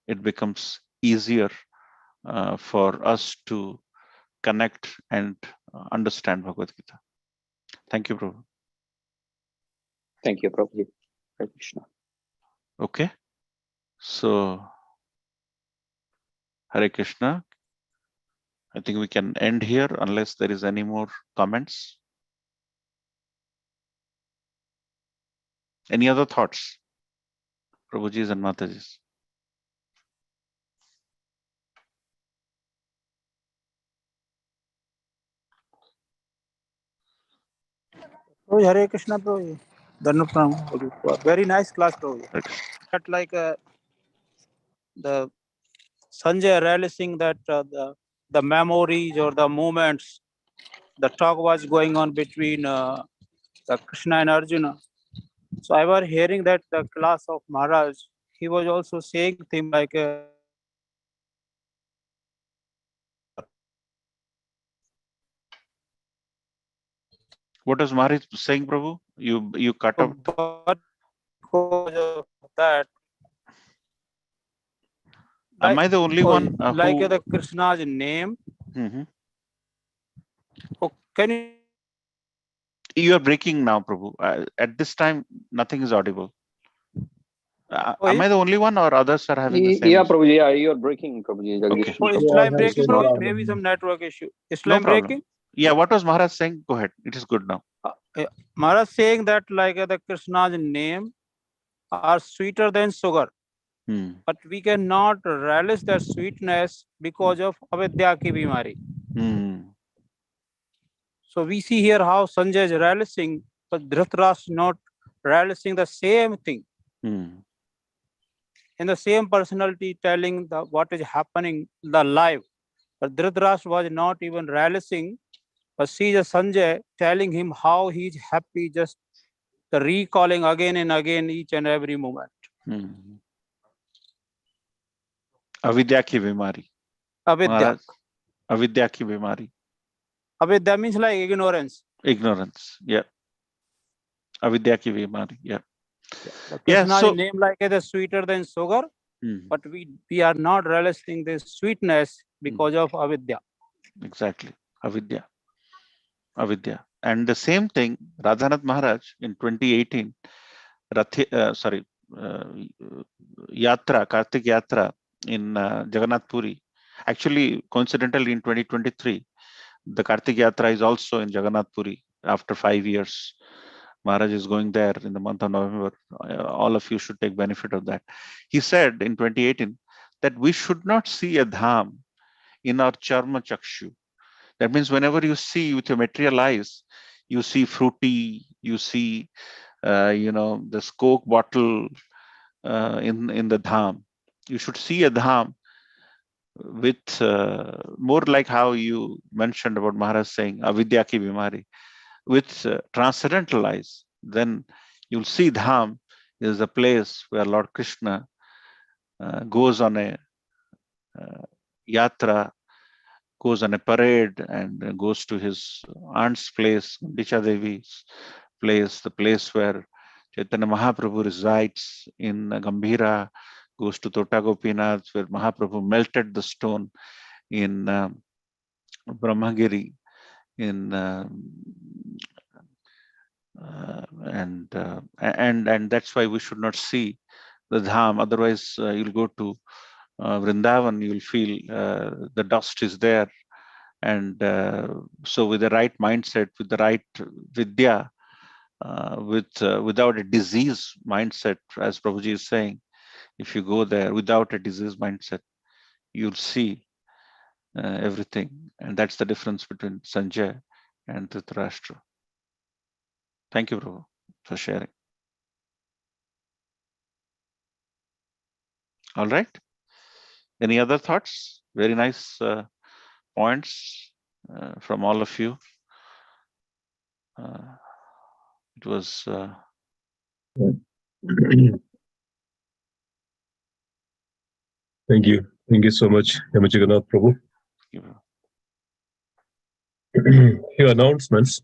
[SPEAKER 2] it becomes easier for us to connect and understand Bhagavad Gita. Thank you, Prabhu.
[SPEAKER 7] Thank you, Prabhuji. Hare Krishna.
[SPEAKER 2] Okay. So, Hare Krishna. I think we can end here unless there is any more comments. Any other thoughts, Prabhujis and Matajis?
[SPEAKER 8] Prabhuji, Hare Krishna, Prabhuji. Dhanupram. Very nice class, Prabhuji. That like the Sanjay realizing that the memories or the moments, the talk was going on between the Krishna and Arjuna. So I was hearing that the class of Maharaj, he was also saying things like
[SPEAKER 2] What was Maharaj saying, Prabhu? You cut out.
[SPEAKER 8] But because of that,
[SPEAKER 2] Am I the only one
[SPEAKER 8] like
[SPEAKER 2] who...
[SPEAKER 8] the Krishna's name?
[SPEAKER 2] Mm-hmm.
[SPEAKER 8] Oh, can you?
[SPEAKER 2] You are breaking now, Prabhu. At this time, nothing is audible. Am I the only one, or others are having the same?
[SPEAKER 7] Yeah, Prabhuji. Yeah, you are breaking, Prabhuji.
[SPEAKER 2] Okay.
[SPEAKER 8] Oh, is line breaking, Prabhuji? Maybe some network issue. Is line breaking?
[SPEAKER 2] Yeah, what was Maharaj saying? Go ahead. It is good now.
[SPEAKER 8] Maharaj saying that like the Krishna's name are sweeter than sugar. But we cannot relish that sweetness because of avidya ki bimari. So we see here how Sanjay is relishing, but Dhritarashtra not relishing the same thing. In the same personality telling what is happening, the life. But Dhritarashtra was not even relishing, but see the Sanjay telling him how he is happy, just the recalling again and again each and every moment.
[SPEAKER 2] Avidya ki bimari.
[SPEAKER 8] Avidya.
[SPEAKER 2] Avidya ki bimari.
[SPEAKER 8] Avidya means like ignorance.
[SPEAKER 2] Ignorance. Yeah. Avidya ki bimari. Yeah.
[SPEAKER 8] Krishna's name like it is sweeter than sugar, but we are not relishing this sweetness because of avidya.
[SPEAKER 2] Exactly. Avidya. Avidya. And the same thing, Radhanath Maharaj in 2018, Kartik Yatra in Jagannath Puri. Actually, coincidentally, in 2023, the Kartik Yatra is also in Jagannath Puri after 5 years. Maharaj is going there in the month of November. All of you should take benefit of that. He said in 2018 that we should not see a dham in our charma chakshu. That means whenever you see with your material eyes, you see fruity, you see, the Coke bottle in the dham. You should see a dham with more like how you mentioned about Maharaj saying avidya ki bimari, with transcendental eyes, then you'll see Dham is a place where Lord Krishna goes on a yatra, goes on a parade, and goes to his aunt's place, Disha Devi's place, the place where Chaitanya Mahaprabhu resides in Gambhira, goes to Tota Gopinath, where Mahaprabhu melted the stone in Brahmagiri, in and that's why we should not see the dham. Otherwise, you'll go to Vrindavan, you'll feel the dust is there, and so with the right mindset, with the right vidya, without a disease mindset, as Prabhuji is saying, if you go there without a disease mindset, you'll see everything, and that's the difference between Sanjay and Dhritarashtra. Thank you, Prabhu, for sharing. All right. Any other thoughts? Very nice points from all of you. It was.
[SPEAKER 9] Thank you. Thank you so much, HG Jagannath Pr. Few announcements.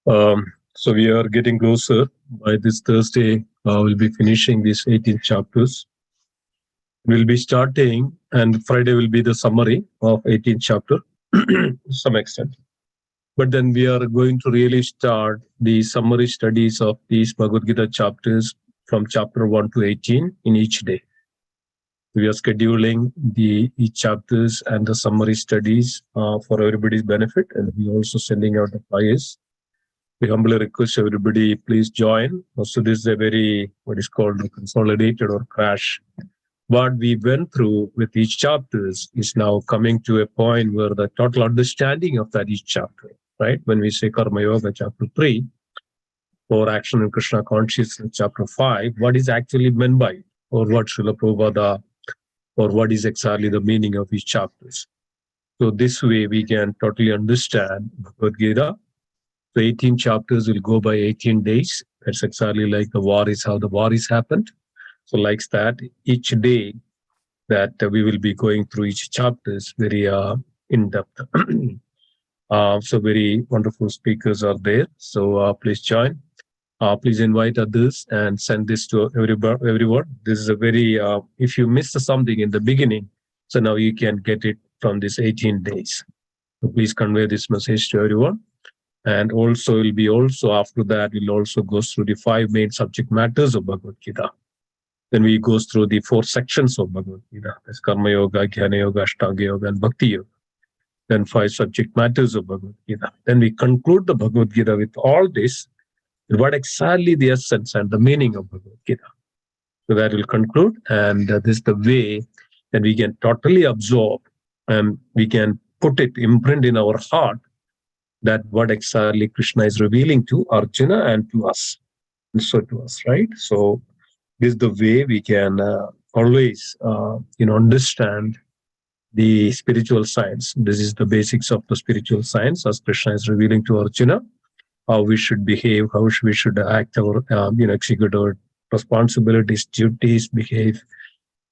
[SPEAKER 9] So we are getting closer. By this Thursday, we'll be finishing these 18 chapters. We'll be starting, and Friday will be the summary of 18th chapter to some extent. But then we are going to really start the summary studies of these Bhagavad Gita chapters from chapter 1 to 18 in each day. We are scheduling each chapters and the summary studies for everybody's benefit, and we are also sending out the flyers. We humbly request everybody, please join. So this is a very, what is called a consolidated or crash. What we went through with each chapters is now coming to a point where the total understanding of that each chapter, right? When we say Karma Yoga chapter 3, or Action in Krishna Consciousness chapter 5, what is actually meant by it, or what Srila Prabhupada, or what is exactly the meaning of each chapters. So this way we can totally understand Bhagavad Gita. The 18 chapters will go by 18 days. That's exactly like the war is how the war is happened. So like that, each day that we will be going through each chapters very in depth. So very wonderful speakers are there. So please join. Please invite others and send this to everyone. This is a very, if you missed something in the beginning, so now you can get it from this 18 days. So please convey this message to everyone. And also, it will be also after that, we'll also go through the 5 main subject matters of Bhagavad Gita. Then we go through the 4 sections of Bhagavad Gita. That's Karma Yoga, Jnana Yoga, Ashtanga Yoga, and Bhakti Yoga. Then 5 subject matters of Bhagavad Gita. Then we conclude the Bhagavad Gita with all this, what exactly the essence and the meaning of Bhagavad Gita. So that will conclude, and this is the way that we can totally absorb and we can put it, imprint in our heart, that what exactly Krishna is revealing to Arjuna and to us, and so to us, right? So this is the way we can always, understand the spiritual science. This is the basics of the spiritual science, as Krishna is revealing to Arjuna, how we should behave, how we should act, our, execute our responsibilities, duties, behave,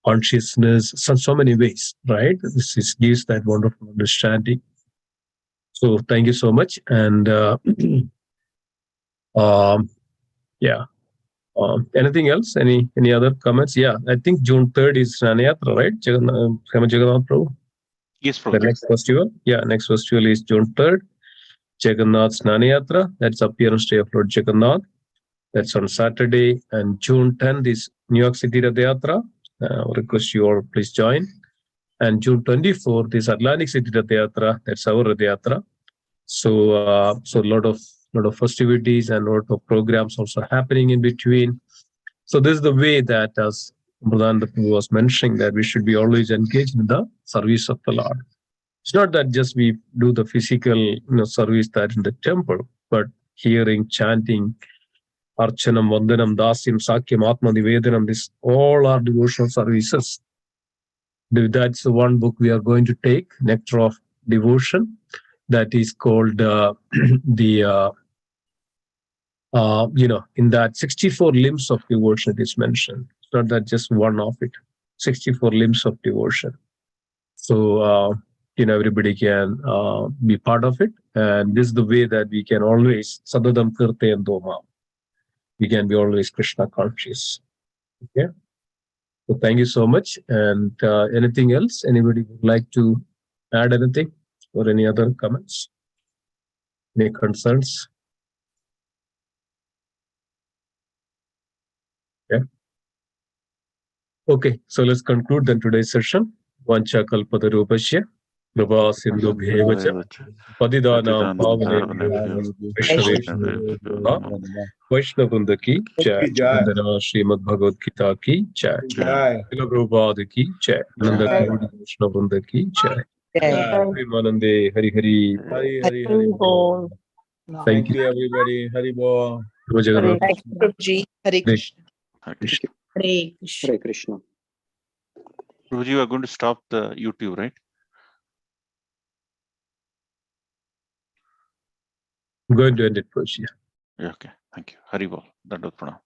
[SPEAKER 9] consciousness, so many ways, right? This gives that wonderful understanding. So thank you so much. And anything else? Any other comments? Yeah, I think June 3rd is Ranayatra, right? Hema Jagannath Pr.
[SPEAKER 2] Yes, Prabhu.
[SPEAKER 9] The next festival. Yeah, next festival is June 3rd. Jagannath Snanayatra. That's appearance day of Lord Jagannath. That's on Saturday. And June 10th is New York City Rath Yatra. Request you all please join. And June 24th is Atlantic City Rath Yatra. That's our Rath Yatra. So a lot of festivities and a lot of programs also happening in between. So this is the way that, as Pradhan was mentioning, that we should be always engaged in the service of the Lord. It's not that just we do the physical service that in the temple, but hearing, chanting, Archanam, Vandanam, Dasyam, Sakyam, Atma Nivedanam, this all are devotional services. That's the one book we are going to take, Nectar of Devotion. that is called the in that 64 limbs of devotion is mentioned. It's not that just one of it. 64 limbs of devotion. So everybody can be part of it, and this is the way that we can always sadadam kirte and doma. We can be always Krishna conscious. Okay. So thank you so much. And anything else? Anybody would like to add anything or any other comments? Any concerns? Yeah. Okay, so let's conclude then today's session. Vancha kalpatarupasya, Prabha Sindhu Bhevacha, Padidana Pavane Vaishnavunda ki Jai, Vandana Srimad Bhagavad Gita ki Jai,
[SPEAKER 3] Jai.
[SPEAKER 9] Prabhupada ki Jai, Nanda Kodi Vaishnavunda ki Jai. Premanande Hari Hari.
[SPEAKER 3] Hari Hari Hari Bol. Thank you, everybody. Hari Bol.
[SPEAKER 1] Thank you, Prabhuji. Hare Krishna.
[SPEAKER 2] Hare Krishna.
[SPEAKER 1] Hare Krishna.
[SPEAKER 7] Hare Krishna.
[SPEAKER 2] Prabhuji, you are going to stop the YouTube, right?
[SPEAKER 9] I'm going to end it first. Yeah.
[SPEAKER 2] Yeah, okay. Thank you. Hari Bol. Dandot Pranam.